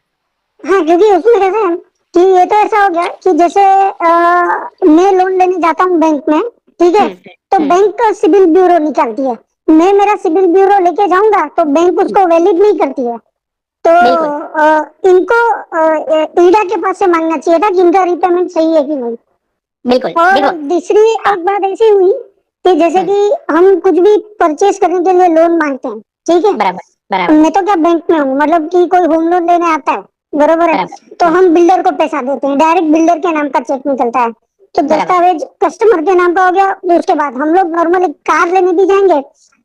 Speaker 2: हाँ, क्योंकि उसमें कैसा है कि ये तो ऐसा हो गया कि जैसे मैं लोन लेने जाता हूँ बैंक में, ठीक है, तो बैंक का सिबिल ब्यूरो निकालती है, मैं मेरा सिबिल ब्यूरो लेके जाऊंगा तो बैंक उसको वैलिड नहीं करती है, तो
Speaker 1: बिल्कुल
Speaker 2: इनको ईडा के पास से मांगना चाहिए था कि इनका रिपेमेंट सही है कि नहीं।
Speaker 1: बिल्कुल
Speaker 2: और
Speaker 1: देखो।
Speaker 2: दूसरी
Speaker 1: हाँ
Speaker 2: एक बात ऐसी हुई कि जैसे कि हम कुछ भी परचेज करने के लिए लोन मांगते हैं, ठीक है,
Speaker 1: बराबर बराबर
Speaker 2: मैं तो क्या बैंक में हूँ, मतलब कि कोई होम लोन लेने आता है, बरोबर है,
Speaker 1: बराबर
Speaker 2: तो हम बिल्डर को पैसा देते हैं, डायरेक्ट बिल्डर के नाम का चेक निकलता है, तो
Speaker 1: बराबर।
Speaker 2: दस्तावेज कस्टमर के नाम का हो गया। फिर उसके बाद हम लोग नॉर्मली कार लेने भी जाएंगे,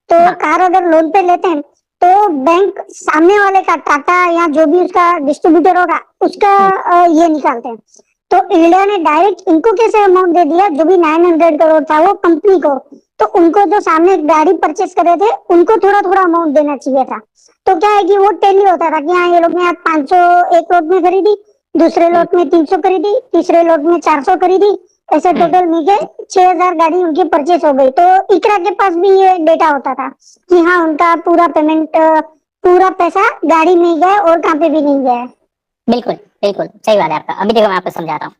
Speaker 2: तो
Speaker 1: हाँ
Speaker 2: कार अगर लोन पे लेते हैं तो बैंक सामने वाले का, टाटा या जो भी उसका डिस्ट्रीब्यूटर होगा उसका ये निकालते हैं। तो इंडिया ने डायरेक्ट इनको कैसे अमाउंट दे दिया, जो भी 900 करोड़ था वो कंपनी को, तो उनको जो सामने गाड़ी परचेस कर रहे थे उनको थोड़ा थोड़ा अमाउंट देना चाहिए था। तो क्या है कि वो टेली होता था कि हाँ ये लोग ने आज 500 एक लोट में खरीदी, दूसरे लोट में 300 खरीदी, तीसरे लोट में 400 खरीदी, ऐसे टोटल मिलके 6000 गाड़ी उनकी परचेस हो गई। तो इकरा के पास भी ये डेटा होता था कि हाँ उनका पूरा पेमेंट, पूरा पैसा गाड़ी में गया और कहाँ पे भी नहीं गया है।
Speaker 1: बिल्कुल बिल्कुल सही बात है आपका। अभी देखो मैं आपको समझाता हूँ।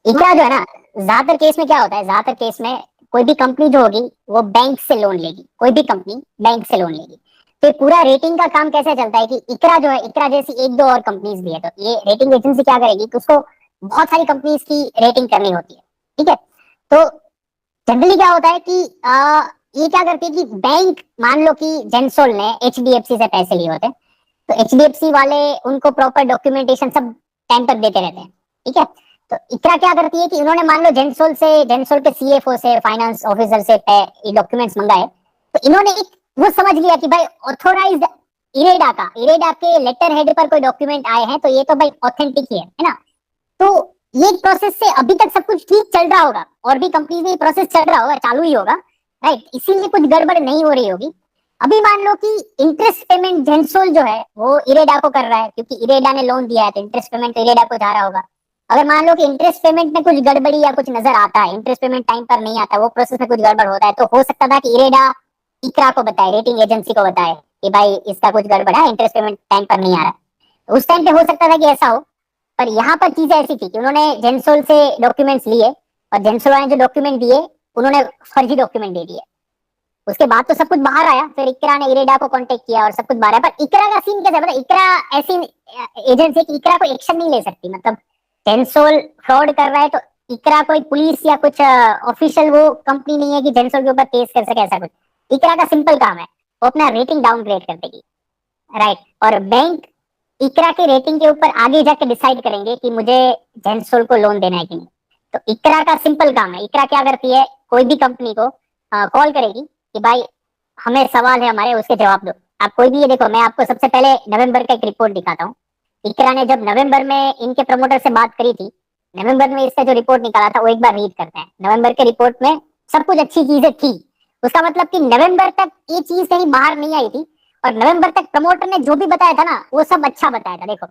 Speaker 1: इकरा जो है ना, ज्यादातर केस में क्या होता है, ज्यादातर केस में कोई भी कंपनी जो होगी वो बैंक से लोन लेगी, कोई भी कंपनी बैंक से लोन लेगी। तो ये पूरा रेटिंग का काम कैसे चलता है कि इकरा जो है, इकरा जैसी एक दो और कंपनीज भी है, तो ये रेटिंग एजेंसी क्या करेगी कि उसको बहुत सारी कंपनीज की रेटिंग करनी होती है, ठीक है। तो जनरली क्या होता है कि ये क्या करती है कि बैंक, मान लो कि जेंसोल ने एचडीएफसी से पैसे लिए होते हैं, तो एचडीएफसी वाले उनको प्रॉपर डॉक्यूमेंटेशन सब टाइम पर देते रहते हैं, ठीक है। तो इकरा क्या करती है कि उन्होंने मान लो जेंसोल के सीएफओ से, फाइनेंस ऑफिसर से ये डॉक्यूमेंट्स मंगाए, तो इन्होंने एक वो समझ लिया कि भाई ऑथोराइज्ड इरेडा के लेटर हेड पर कोई डॉक्यूमेंट आए हैं तो ये तो भाई ऑथेंटिक ही है ना। तो ये प्रोसेस से अभी तक सब कुछ ठीक चल रहा होगा, और भी कंपनी में प्रोसेस चल रहा होगा, चालू ही होगा, राइट, इसीलिए कुछ गड़बड़ नहीं हो रही होगी। अभी मान लो कि इंटरेस्ट पेमेंट जेंसोल जो है वो इरेडा को कर रहा है, क्योंकि इरेडा ने लोन दिया है तो इंटरेस्ट पेमेंट तो इरेडा को जा रहा होगा। अगर मान लो कि इंटरेस्ट पेमेंट में कुछ गड़बड़ी या कुछ नजर आता है, इंटरेस्ट पेमेंट टाइम पर नहीं आता, वो प्रोसेस में कुछ गड़बड़ होता है, तो हो सकता था कि इरेडा इकरा को बताए, रेटिंग एजेंसी को बताए कि भाई इसका कुछ गड़बड़ है, इंटरेस्ट पेमेंट टाइम पर नहीं आ रहा है। उस टाइम पे हो सकता था कि ऐसा हो, पर यहाँ पर चीजें ऐसी थी कि उन्होंने जेंसोल से डॉक्यूमेंट्स लिए, और जेंसोल ने जो डॉक्यूमेंट दिए उन्होंने फर्जी डॉक्यूमेंट दे दिए। उसके बाद तो सब कुछ बाहर आया, फिर इकरा ने इरेडा को कांटेक्ट किया और सब कुछ बाहर आया। पर इकरा का सीन कैसा है, मतलब इकरा ऐसी एजेंसी है कि इकरा कोई एक्शन नहीं ले सकती, मतलब जेंसोल फ्रॉड कर रहा है तो इकरा कोई पुलिस या कुछ ऑफिशियल वो कंपनी नहीं है कि जेंसोल के ऊपर केस कर सके, ऐसा कुछ। इकरा का सिंपल काम है, वो अपना रेटिंग डाउनग्रेड कर देगी, राइट। और बैंक इकरा के रेटिंग के ऊपर आगे जाके डिसाइड करेंगे कि मुझे जेंसोल को लोन देना है कि नहीं। तो इकरा का सिंपल काम है, इकरा क्या करती है, कोई भी कंपनी को कॉल करेगी कि भाई हमें सवाल है हमारे, उसके जवाब दो। आप कोई भी, ये देखो मैं आपको सबसे पहले नवंबर का एक रिपोर्ट दिखाता हूँ। इकरा ने जब नवंबर में इनके प्रमोटर से बात करी थी, नवंबर में इसका जो रिपोर्ट निकाला था वो एक बार रीड करते हैं। नवंबर के रिपोर्ट में सब कुछ अच्छी चीजें थी, उसका मतलब कि नवंबर तक ये चीज कहीं बाहर नहीं आई थी, और नवंबर तक प्रमोटर ने जो भी बताया था ना वो सब अच्छा बताया था। देखो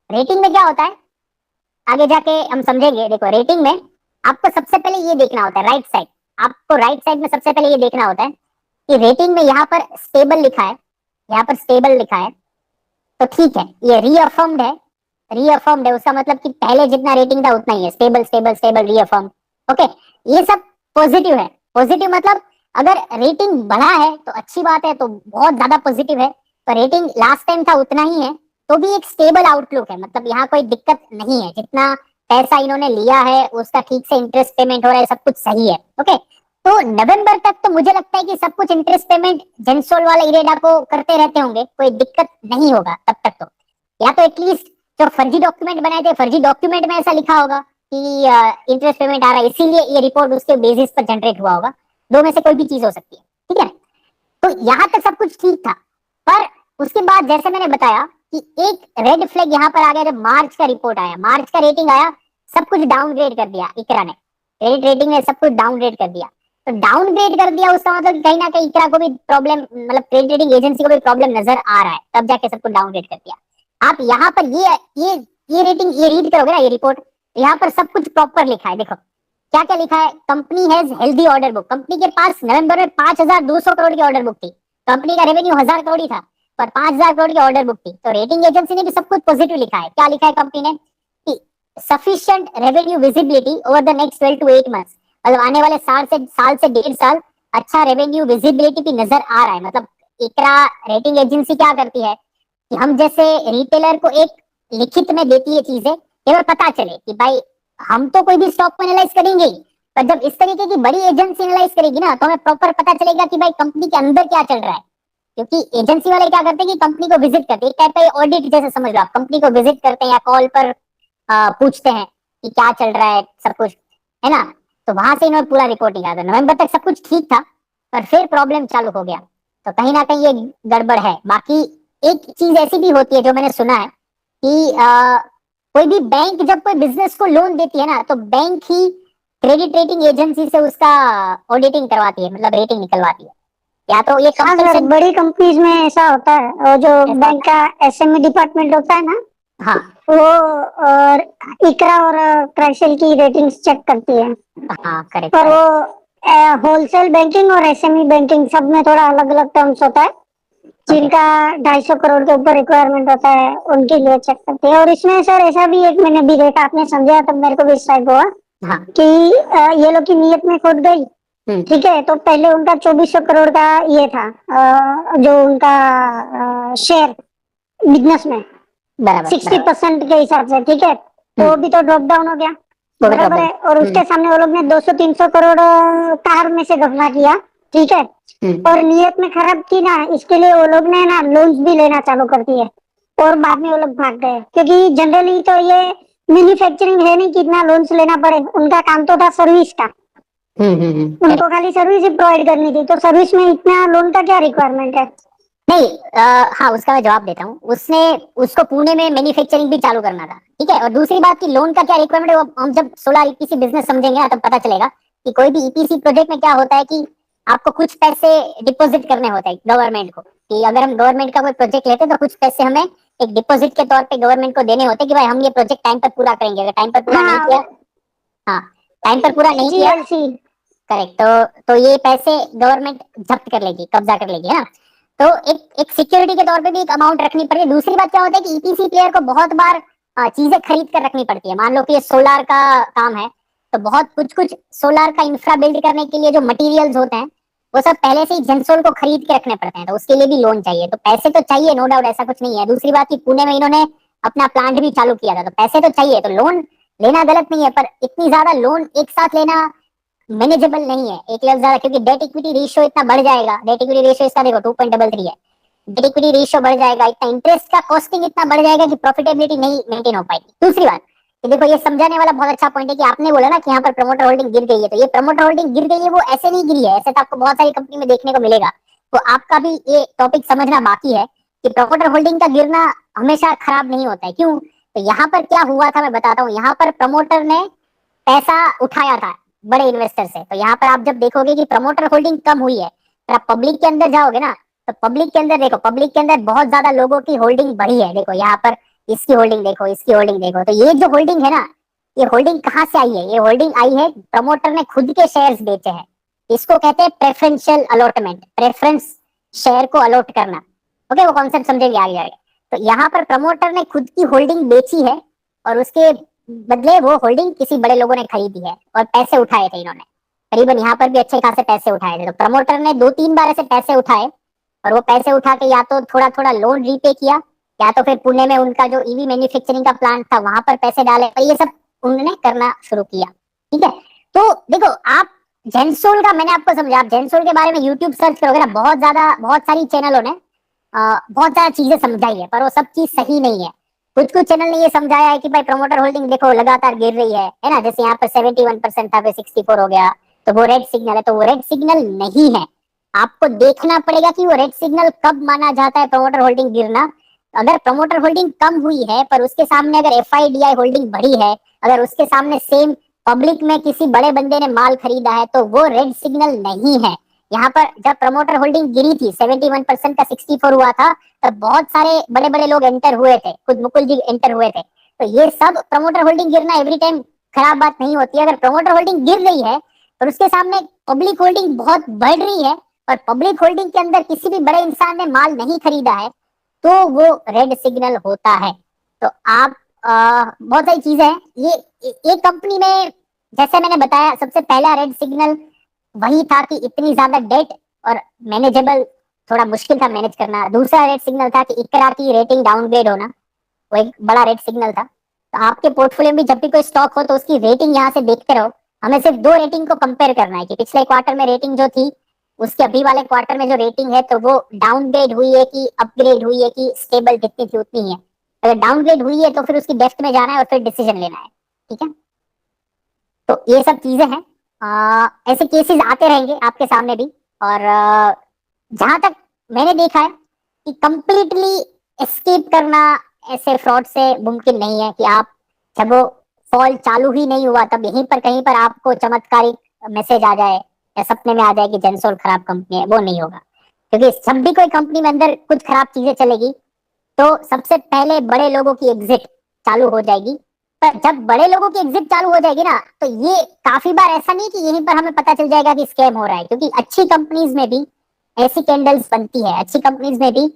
Speaker 1: रेटिंग में क्या होता है, आगे जाके हम समझेंगे। देखो रेटिंग में आपको सबसे पहले ये देखना होता है, राइट साइड, आपको राइट साइड में सबसे पहले ये देखना होता है कि रेटिंग में यहाँ पर स्टेबल लिखा है, यहाँ पर स्टेबल लिखा है तो ठीक है, ये रीअफर्म्ड है, रीअफर्म्ड है उसका मतलब कि पहले जितना रेटिंग था उतना ही है, stable stable stable reaffirm, okay. ये सब पॉजिटिव है, पॉजिटिव मतलब अगर रेटिंग बढ़ा है तो अच्छी बात है, तो बहुत ज्यादा पॉजिटिव है। तो रेटिंग लास्ट टाइम था उतना ही है तो भी एक स्टेबल आउटलुक है, मतलब यहाँ कोई दिक्कत नहीं है, जितना पैसा इन्होंने लिया है उसका ठीक से इंटरेस्ट पेमेंट हो रहा है, सब कुछ सही है, ओके। तो नवंबर तक तो मुझे लगता है कि सब कुछ इंटरेस्ट पेमेंट जेंसोल वाले इरेडा को करते रहते होंगे, कोई दिक्कत नहीं होगा तब तक तो। या तो एटलीस्ट जो फर्जी डॉक्यूमेंट बनाए थे, फर्जी डॉक्यूमेंट में ऐसा लिखा होगा कि इंटरेस्ट पेमेंट आ रहा है, इसीलिए ये रिपोर्ट उसके बेसिस पर जनरेट हुआ होगा। दो में से कोई भी चीज हो सकती है, ठीक है। तो यहाँ तक सब कुछ ठीक था, पर उसके बाद जैसे मैंने बताया कि एक रेड फ्लैग यहाँ पर आ गया जब मार्च का रिपोर्ट आया, मार्च का रेटिंग आया, सब कुछ डाउनग्रेड कर दिया इकरा ने, क्रेडिट रेटिंग ने सब कुछ डाउनग्रेड कर दिया। तो डाउनग्रेड कर दिया उसका मतलब कहीं ना कहीं इकरा को भी प्रॉब्लम, मतलब क्रेडिट रेटिंग एजेंसी को भी प्रॉब्लम नजर आ रहा है, तब जाके सब कुछ डाउनग्रेड कर दिया। आप यहाँ पर ये रेटिंग ये रीड करोगे ना, ये रिपोर्ट, यहाँ पर सब कुछ प्रॉपर लिखा है। देखो क्या क्या लिखा है, company has healthy order book, company के पास नवंबर में 5,200 करोड़ की ऑर्डर बुक थी, कंपनी का रेवेन्यू 1,000 करोड़ ही था पर 5,000 करोड़ की ऑर्डर बुक थी। तो रेटिंग एजेंसी ने भी सब कुछ पॉजिटिव लिखा है। क्या लिखा है कंपनी ने कि sufficient revenue visibility over the next 12 to 8 months, मतलब आने वाले साल से 1.5 साल अच्छा रेवेन्यू विजिबिलिटी भी नजर आ रहा है। मतलब इकरा रेटिंग एजेंसी क्या करती है कि हम जैसे रिटेलर को एक लिखित में देती है चीजें, केवल पता चले कि भाई हम तो कोई भी स्टॉक को एनालाइज करेंगे ही, पर जब इस तरीके की बड़ी एजेंसी एनालाइज करेगी ना तो हमें प्रॉपर पता चलेगा कि भाई कंपनी के अंदर क्या चल रहा है। क्योंकि एजेंसी वाले क्या करते हैं कि कंपनी को विजिट करते हैं, एक टाइप का ऑडिट जैसे समझ लो आप, कंपनी को विजिट करते हैं या कॉल पर पूछते हैं कि क्या चल रहा है सब कुछ, है ना। तो वहां से इन्होंने पूरा रिपोर्ट निकाला था। नवंबर तक सब कुछ ठीक था पर फिर प्रॉब्लम चालू हो गया, तो कहीं ना कहीं ये गड़बड़ है। बाकी एक चीज ऐसी भी होती है जो मैंने सुना है कि कोई भी बैंक जब कोई बिजनेस को लोन देती है ना तो बैंक ही क्रेडिट रेटिंग एजेंसी से उसका ऑडिटिंग करवाती है, मतलब रेटिंग निकलवाती है। या तो ये
Speaker 2: हाँ सर,
Speaker 1: कंपल्सन,
Speaker 2: बड़ी कंपनीज में ऐसा होता है, और जो
Speaker 1: ऐसा
Speaker 2: बैंक
Speaker 1: होता
Speaker 2: का एसएमई डिपार्टमेंट होता है ना,
Speaker 1: है। हाँ
Speaker 2: वो और इकरा और क्राइसिल की रेटिंग्स चेक करती है।
Speaker 1: हाँ करेक्ट
Speaker 2: पर
Speaker 1: करेक्ट।
Speaker 2: वो होलसेल बैंकिंग और एसएमई बैंकिंग सब में थोड़ा अलग अलग टर्म्स होता है।
Speaker 1: ओके
Speaker 2: जिनका 250 करोड़ के ऊपर रिक्वायरमेंट होता है उनके लिए चेक करते हैं। और इसमें सर ऐसा भी एक मैंने भी देखा, आपने समझा तब मेरे को भी स्ट्राइक हुआ
Speaker 1: हाँ
Speaker 2: कि ये लोग की नीयत में खोट गई ठीक है। तो पहले उनका 2400 करोड़ का ये था, जो उनका शेयर बिजनेस में
Speaker 1: बराबर
Speaker 2: 60% के हिसाब से, ठीक है। तो वो भी तो ड्रॉप डाउन हो गया,
Speaker 1: वो भी drop
Speaker 2: बराबर
Speaker 1: down।
Speaker 2: है। और उसके सामने वो लोग ने 200-300 करोड़ कार में से घपला किया, ठीक है। और नियत में खराब की ना, इसके लिए वो लोग ने ना लोन्स भी लेना चालू कर दिए, और बाद में वो लोग भाग गए, क्योंकि जनरली तो ये मैन्युफैक्चरिंग है नहीं कि इतना लोन्स लेना पड़े, उनका काम तो था सर्विस का, उनको खाली सर्विस ही प्रोवाइड करनी थी, तो सर्विस में इतना लोन का क्या रिक्वायरमेंट है।
Speaker 1: नहीं, हाँ, उसका मैं जवाब देता हूँ। उसने उसको पुणे में मैन्युफैक्चरिंग भी चालू करना था, ठीक है। और दूसरी बात की लोन का क्या रिक्वायरमेंट है, वो हम जब सोलर ईपीसी बिजनेस समझेंगे ना, तब पता चलेगा कि कोई भी ईपीसी प्रोजेक्ट में क्या होता है कि आपको कुछ पैसे डिपॉजिट करने होते हैं गवर्नमेंट को, कि अगर हम गवर्नमेंट का कोई प्रोजेक्ट लेते हैं तो कुछ पैसे हमें एक डिपॉजिट के तौर पे गवर्नमेंट को देने होते हैं कि भाई हम ये प्रोजेक्ट टाइम पर पूरा करेंगे। अगर टाइम पर पूरा नहीं किया,
Speaker 2: हाँ,
Speaker 1: हाँ, टाइम पर पूरा नहीं किया,
Speaker 2: जीएलसी।
Speaker 1: करेक्ट, तो ये पैसे गवर्नमेंट जब्त कर लेगी, कब्जा कर लेगी, है ना। तो एक सिक्योरिटी के तौर पे भी एक अमाउंट रखनी पड़ती है। दूसरी बात क्या होता है कि ईपीसी प्लेयर को बहुत बार चीजें खरीद कर रखनी पड़ती है। मान लो कि ये सोलार का काम है, तो बहुत कुछ कुछ सोलार का इंफ्रा बिल्ड करने के लिए जो मटेरियल्स होते हैं, वो सब पहले से ही जेंसोल को खरीद के रखने पड़ते हैं, तो उसके लिए भी लोन चाहिए। तो पैसे तो चाहिए, नो डाउट, ऐसा कुछ नहीं है। दूसरी बात की पुणे में इन्होंने अपना प्लांट भी चालू किया था, तो पैसे तो चाहिए, तो लोन लेना गलत नहीं है, पर इतनी ज्यादा लोन एक साथ लेना मैनेजेबल नहीं है, एक लफ्ज ज्यादा, क्योंकि डेट इक्विटी रेशियो इतना बढ़ जाएगा। डेट इक्विटी रेशियो इसका देखो 2.33 है, डेट इक्विटी रेशियो बढ़ जाएगा, इतना इंटरेस्ट का कॉस्टिंग इतना बढ़ जाएगा कि प्रॉफिटेबिलिटी नहीं मेंटेन हो पाएगी। दूसरी बात कि देखो, ये समझाने वाला बहुत अच्छा पॉइंट है कि आपने बोला ना कि यहाँ पर प्रमोटर होल्डिंग गिर गई है, तो ये प्रमोटर होल्डिंग गिर गई है वो ऐसे नहीं गिरी है, ऐसे तो आपको बहुत सारी कंपनी में देखने को मिलेगा। तो आपका भी ये टॉपिक समझना बाकी है कि प्रमोटर होल्डिंग का गिरना हमेशा खराब नहीं होता है। क्यों? तो यहाँ पर क्या हुआ था मैं बताता हूँ। यहाँ पर प्रमोटर ने पैसा उठाया था बड़े इन्वेस्टर से, तो यहाँ पर आप जब देखोगे कि प्रमोटर होल्डिंग कम हुई है, तो आप पब्लिक के अंदर जाओगे ना, तो पब्लिक के अंदर देखो, पब्लिक के अंदर बहुत ज्यादा लोगों की होल्डिंग बढ़ी है। देखो यहाँ पर इसकी होल्डिंग देखो, इसकी होल्डिंग देखो, तो ये जो होल्डिंग है ना, ये होल्डिंग कहाँ से आई है? ये होल्डिंग आई है, प्रमोटर ने खुद के शेयर्स बेचे हैं। इसको कहते हैं प्रेफरेंशियल अलॉटमेंट, प्रेफरेंस शेयर को अलॉट करना। ओके, वो कॉन्सेप्ट समझेंगे आगे आगे। तो यहाँ पर प्रमोटर ने खुद की होल्डिंग बेची है, और उसके बदले वो होल्डिंग किसी बड़े लोगों ने खरीदी है, और पैसे उठाए थे इन्होंने, करीबन यहाँ पर भी अच्छे खासे पैसे उठाए थे। तो प्रमोटर ने 2-3 बार ऐसे पैसे उठाए, और वो पैसे उठा के या तो थोड़ा थोड़ा लोन रीपे किया, या तो फिर पुणे में उनका जो ईवी मैन्युफैक्चरिंग का प्लांट था वहां पर पैसे डाले, और ये सब उन्होंने करना शुरू किया। ठीक है, तो देखो आप जेंसोल का, मैंने आपको समझा, आप जेंसोल के बारे में यूट्यूब सर्च करोगे ना, बहुत सारी चैनलों ने बहुत ज्यादा चीजें समझाई है, पर वो सब चीज सही नहीं है। कुछ कुछ चैनल ने ये समझाया है कि भाई प्रमोटर होल्डिंग देखो लगातार गिर रही है ना, जैसे यहाँ पर 71% था, फिर 64 हो गया, तो वो रेड सिग्नल है। तो वो रेड सिग्नल नहीं है, आपको देखना पड़ेगा कि वो रेड सिग्नल कब माना जाता है प्रमोटर होल्डिंग गिरना। अगर प्रमोटर होल्डिंग कम हुई है, पर उसके सामने अगर एफआईडीआई होल्डिंग बढ़ी है, अगर उसके सामने सेम पब्लिक में किसी बड़े बंदे ने माल खरीदा है, तो वो रेड सिग्नल नहीं है। यहाँ पर जब प्रमोटर होल्डिंग गिरी थी, 71% का 64 हुआ था, तब बहुत सारे बड़े बड़े लोग एंटर हुए थे, खुद मुकुल जी एंटर हुए थे। तो ये सब प्रमोटर होल्डिंग गिरना एवरी टाइम खराब बात नहीं होती है। अगर प्रमोटर होल्डिंग गिर रही है और उसके सामने पब्लिक होल्डिंग बहुत बढ़ रही है, और पब्लिक होल्डिंग के अंदर किसी भी बड़े इंसान ने माल नहीं खरीदा है, तो वो रेड सिग्नल होता है। तो आप बहुत सारी चीजें हैं ये, एक कंपनी में जैसे मैंने बताया, सबसे पहला रेड सिग्नल वही था कि इतनी ज्यादा डेट और मैनेजेबल, थोड़ा मुश्किल था मैनेज करना। दूसरा रेड सिग्नल था कि इकरा की रेटिंग डाउनग्रेड होना, वो एक बड़ा रेड सिग्नल था। तो आपके पोर्टफोलियो में जब भी कोई स्टॉक हो तो उसकी रेटिंग यहाँ से देखते रहो। हमें सिर्फ दो रेटिंग को कंपेयर करना है कि पिछले क्वार्टर में रेटिंग जो थी, उसके अभी वाले क्वार्टर में जो रेटिंग है, तो वो डाउनग्रेड हुई है कि अपग्रेड हुई है कि स्टेबल जितनी थी उतनी है। अगर डाउनग्रेड हुई है तो फिर उसकी डेप्थ में जाना है और फिर डिसीजन लेना है। ठीक है, तो ये सब चीजें हैं। ऐसे केसेस आते रहेंगे आपके सामने भी। और जहां तक मैंने देखा है कि कंप्लीटली एस्केप करना ऐसे फ्रॉड से मुमकिन नहीं है कि आप, जब वो फॉल चालू ही नहीं हुआ तब यहीं पर कहीं पर आपको चमत्कारिक मैसेज आ जाए या सपने में आ जाए कि जेंसोल खराब कंपनी है, वो नहीं होगा। क्योंकि जब भी कोई कंपनी में अंदर कुछ खराब चीजें चलेगी, तो सबसे पहले बड़े लोगों की एग्जिट चालू हो जाएगी। पर जब बड़े लोगों की एग्जिट चालू हो जाएगी ना, तो ये काफी बार ऐसा नहीं कि यहीं पर हमें पता चल जाएगा कि स्कैम हो रहा है, क्योंकि अच्छी कंपनीज में भी ऐसी कैंडल्स बनती है, अच्छी कंपनीज में भी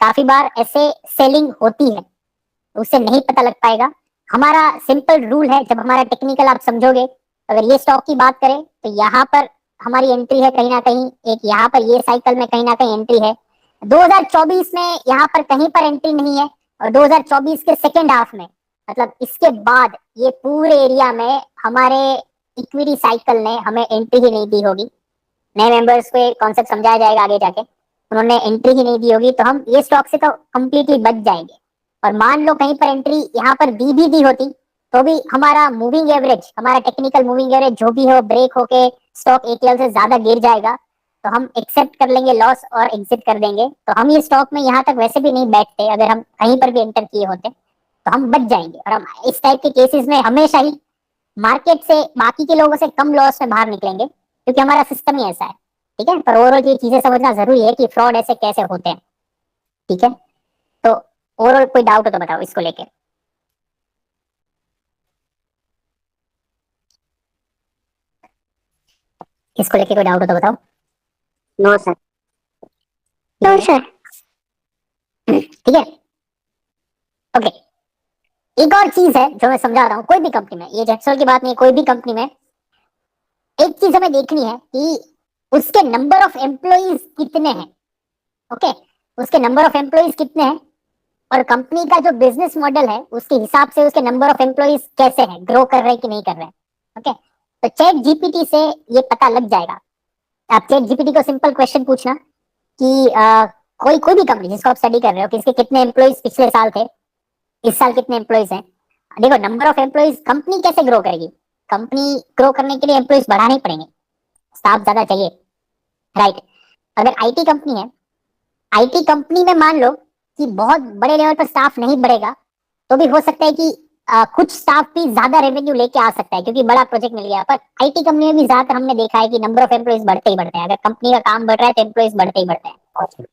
Speaker 1: काफी बार ऐसे सेलिंग होती है, उससे नहीं पता लग पाएगा। हमारा सिंपल रूल है, जब हमारा टेक्निकल आप समझोगे, अगर ये स्टॉक की बात करें तो यहाँ पर हमारी एंट्री है कहीं ना कहीं, एक यहाँ पर ये साइकिल में कहीं ना कहीं एंट्री है। 2024 में यहाँ पर कहीं पर एंट्री नहीं है, और 2024 के सेकेंड हाफ में, मतलब इसके बाद ये पूरे एरिया में हमारे इक्विटी साइकिल ने हमें एंट्री ही नहीं दी होगी। नए मेंबर्स को कॉन्सेप्ट समझाया जाएगा आगे जाके, उन्होंने एंट्री ही नहीं दी होगी, तो हम ये स्टॉक से तो कंप्लीटली बच जाएंगे। और मान लो कहीं पर एंट्री यहाँ पर दी भी दी होती, तो भी हमारा मूविंग एवरेज, हमारा टेक्निकल मूविंग एवरेज जो भी हो, ब्रेक होके स्टॉक एक लेवल से ज्यादा गिर जाएगा, तो हम एक्सेप्ट कर लेंगे लॉस और एग्जिट कर देंगे। तो हम ये स्टॉक में यहाँ तक वैसे भी नहीं बैठते, अगर हम कहीं पर भी एंटर किए होते तो हम बच जाएंगे। और हम इस टाइप के केसेस में हमेशा ही मार्केट से बाकी के लोगों से कम लॉस में बाहर निकलेंगे, क्योंकि हमारा सिस्टम ही ऐसा है। ठीक है, पर ओवरऑल ये चीजें समझना जरूरी है कि फ्रॉड ऐसे कैसे होते हैं। ठीक है, तो ओवरऑल कोई डाउट हो तो बताओ इसको लेके। इसको लेके कोई डाउट हो तो बताओ।
Speaker 2: No sir. No sir.
Speaker 1: ठीक है, ओके। एक और चीज है जो मैं समझा रहा हूँ, कोई भी कंपनी में, ये जेक्सोल की बात नहीं है, कोई भी कंपनी में एक चीज हमें देखनी है कि उसके नंबर ऑफ एम्प्लॉइज कितने हैं। ओके, उसके नंबर ऑफ एम्प्लॉइज कितने हैं, और कंपनी का जो बिजनेस मॉडल है उसके हिसाब से उसके नंबर ऑफ एम्प्लॉइज कैसे हैं, ग्रो कर रहे हैं कि नहीं कर रहे हैं। ओके, तो चैट जीपीटी से ये पता लग जाएगा। आप चैट जीपीटी को सिंपल क्वेश्चन पूछना कि कोई कोई भी कंपनी जिसको आप स्टडी कर रहे हो कि इसके कितने एम्प्लॉइज पिछले साल थे, इस साल कितने एम्प्लॉइज हैं। देखो, नंबर ऑफ एम्प्लॉइज, कंपनी कैसे ग्रो करेगी, कंपनी ग्रो करने के लिए एम्प्लॉइज बढ़ाने ही पड़ेंगे, स्टाफ ज्यादा चाहिए, राइट। अगर आईटी कंपनी है, आईटी कंपनी में मान लो कि बहुत बड़े लेवल पर स्टाफ नहीं बढ़ेगा, तो भी हो सकता है कि कुछ स्टाफ भी ज्यादा रेवेन्यू लेके आ सकता है क्योंकि बड़ा प्रोजेक्ट मिल गया। पर आईटी कंपनी में भी ज्यादातर हमने देखा है कि नंबर ऑफ एम्प्लॉइज बढ़ते ही बढ़ते हैं। अगर कंपनी का काम बढ़ रहा है तो एम्प्लॉइज बढ़ते ही बढ़ते हैं।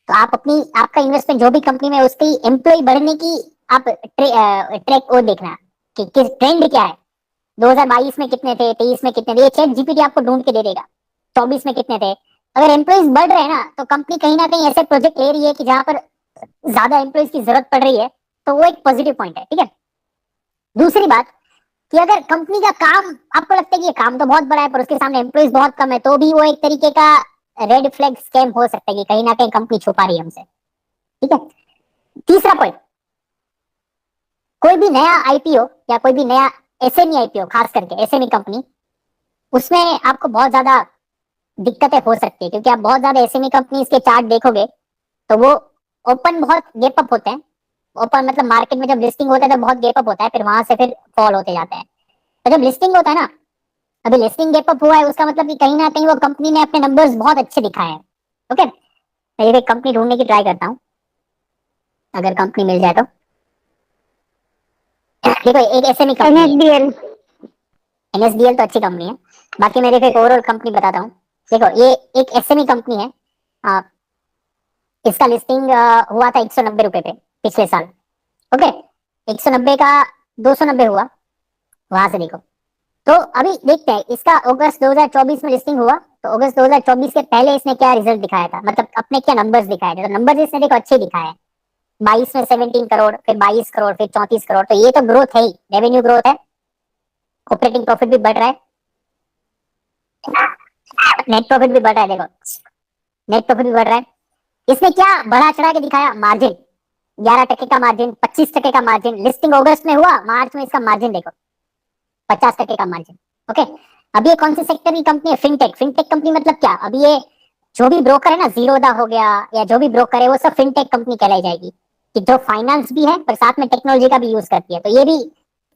Speaker 1: तो आप अपनी, आपका इन्वेस्टमेंट जो भी कंपनी में, उसकी एम्प्लॉय बढ़ने की आप ट्रैक वो देखना कि किस ट्रेंड क्या है। 2022 में कितने थे, 23 में कितने थे, ये चैट जीपीटी आपको ढूंढ के दे देगा। 24 में कितने थे। अगर एम्प्लॉइज बढ़ रहे हैं ना, तो कंपनी कहीं ना कहीं ऐसे प्रोजेक्ट ले रही है कि जहां पर ज्यादा एम्प्लॉइज की जरूरत पड़ रही है, तो वो एक पॉजिटिव पॉइंट है। ठीक है, दूसरी बात कि अगर कंपनी का काम आपको लगता है कि ये काम तो बहुत बड़ा है पर उसके सामने एम्प्लॉइज बहुत कम है, तो भी वो एक तरीके का रेड फ्लैग स्कैम हो सकता है कि कहीं ना कहीं कंपनी छुपा रही है हमसे। ठीक है, तीसरा पॉइंट, कोई भी नया आईपीओ या कोई भी नया एसएमई आईपीओ, खास करके एसएमई कंपनी, उसमें आपको बहुत ज्यादा दिक्कतें हो सकती है, क्योंकि आप बहुत ज्यादा एसएमई कंपनीज के चार्ट देखोगे तो वो ओपन बहुत गैप अप होते हैं। ओपन मतलब मार्केट में जब लिस्टिंग होता है तो बहुत गैप अप होता है, फिर वहां से फिर फॉल होते जाते हैं। तो जब लिस्टिंग होता है ना, अभी लिस्टिंग गैप अप हुआ है, उसका मतलब कि कहीं ना कहीं वो कंपनी ने अपने नंबर्स बहुत अच्छे दिखाए हैं। ओके, मैं ये कंपनी ढूंढने की ट्राई करता हूँ, अगर कंपनी मिल जाए तो। देखो, एक एसएमई कंपनी है,
Speaker 2: एनएसडीएल।
Speaker 1: एनएसडीएल तो अच्छी कंपनी है। बाकी मैं देखो एक ओवरऑल कंपनी बताता हूँ। देखो, ये एक एसएमई कंपनी है। आ, इसका लिस्टिंग हुआ था 190 रुपए पे पिछले साल। ओके, 190 का 290 हुआ, वहां से देखो। तो अभी देखते हैं इसका अगस्त 2024 में लिस्टिंग हुआ, तो अगस्त 2024 के पहले इसने क्या रिजल्ट दिखाया था, मतलब अपने क्या नंबर्स दिखाए थे। तो नंबर्स इसने देखो अच्छे दिखाए हैं। 22 में 17 करोड़, फिर 22 करोड़, फिर 34 करोड़, तो ये तो ग्रोथ है ही, रेवेन्यू ग्रोथ है, ऑपरेटिंग प्रॉफिट भी बढ़ रहा है, नेट प्रॉफिट भी बढ़ रहा है। देखो, नेट प्रॉफिट भी बढ़ रहा है। इसने क्या बढ़ा चढ़ा के दिखाया, मार्जिन 11% का मार्जिन, 25% का मार्जिन। लिस्टिंग अगस्त में हुआ, मार्च में इसका मार्जिन देखो 50% का मार्जिन। ओके, अब ये कौन से सेक्टर की कंपनी है, फिनटेक। फिनटेक कंपनी मतलब क्या, अभी ये जो भी ब्रोकर है ना, जीरोदा हो गया या जो भी ब्रोकर है, वो सब फिनटेक कंपनी कहलाई जाएगी, कि जो फाइनेंस भी है पर साथ में टेक्नोलॉजी का भी यूज करती है। तो ये भी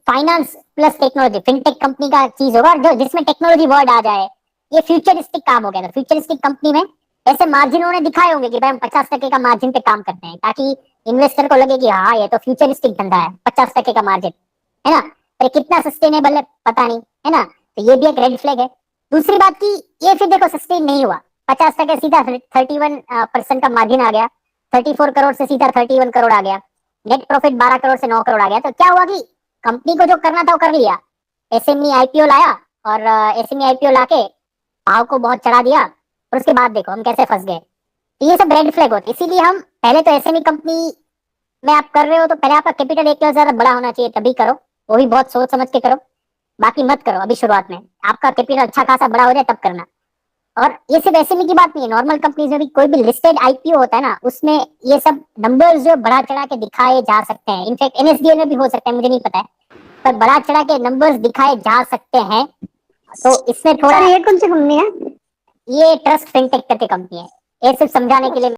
Speaker 1: finance plus technology, fintech company का चीज होगा, जो जिसमें टेक्नोलॉजी वर्ड आ जाए। ये फ्यूचरिस्टिक काम हो गया। तो फ्यूचरिस्टिक कंपनी में ऐसे मार्जिन उन्होंने दिखाए होंगे कि भाई हम 50% का मार्जिन पे काम करते हैं, ताकि इन्वेस्टर को लगे कि हाँ ये तो फ्यूचरिस्टिक धंधा है, 50% का मार्जिन है ना। पर कितना सस्टेनेबल है पता नहीं, है ना। तो ये भी एक रेड फ्लैग है। दूसरी बात की, ये फिर देखो सस्टेन नहीं हुआ, 50% सीधा 31% का मार्जिन आ गया, 34 करोड़ से सीधा 31 करोड़ आ गया, नेट प्रॉफिट 12 करोड़ से 9 करोड़ आ गया। तो क्या हुआ कि कंपनी को जो करना था वो कर लिया, एसएमई आईपीओ लाया, और एसएमई आईपीओ लाके भाव को बहुत चढ़ा दिया, और उसके बाद देखो हम कैसे फंस गए। तो ये सब रेड फ्लैग होते हैं। इसीलिए हम पहले तो एसएमई कंपनी में आप कर रहे हो तो पहले आपका कैपिटल एक ज्यादा बड़ा होना चाहिए, तभी करो, वो भी बहुत सोच समझ के करो। बाकी मत करो अभी शुरुआत में, आपका कैपिटल अच्छा खासा बड़ा हो जाए तब करना। और ये सिर्फ एसएमई की बात नहीं है, नॉर्मल कंपनीज में भी कोई भी लिस्टेड आईपीओ होता है ना, उसमें ये सब नंबर्स जो बढ़ा चढ़ा के दिखाए जा सकते हैं। इनफैक्ट एनएसडीएल में भी हो सकता है, मुझे नहीं पता है, पर बढ़ा चढ़ा के नंबर्स दिखाए जा सकते हैं। तो इसमें थोड़ा
Speaker 2: सर ये कौन सी कंपनी है?
Speaker 1: ये ट्रस्ट फिनटेक करके कंपनी है, ये सिर्फ समझाने के लिए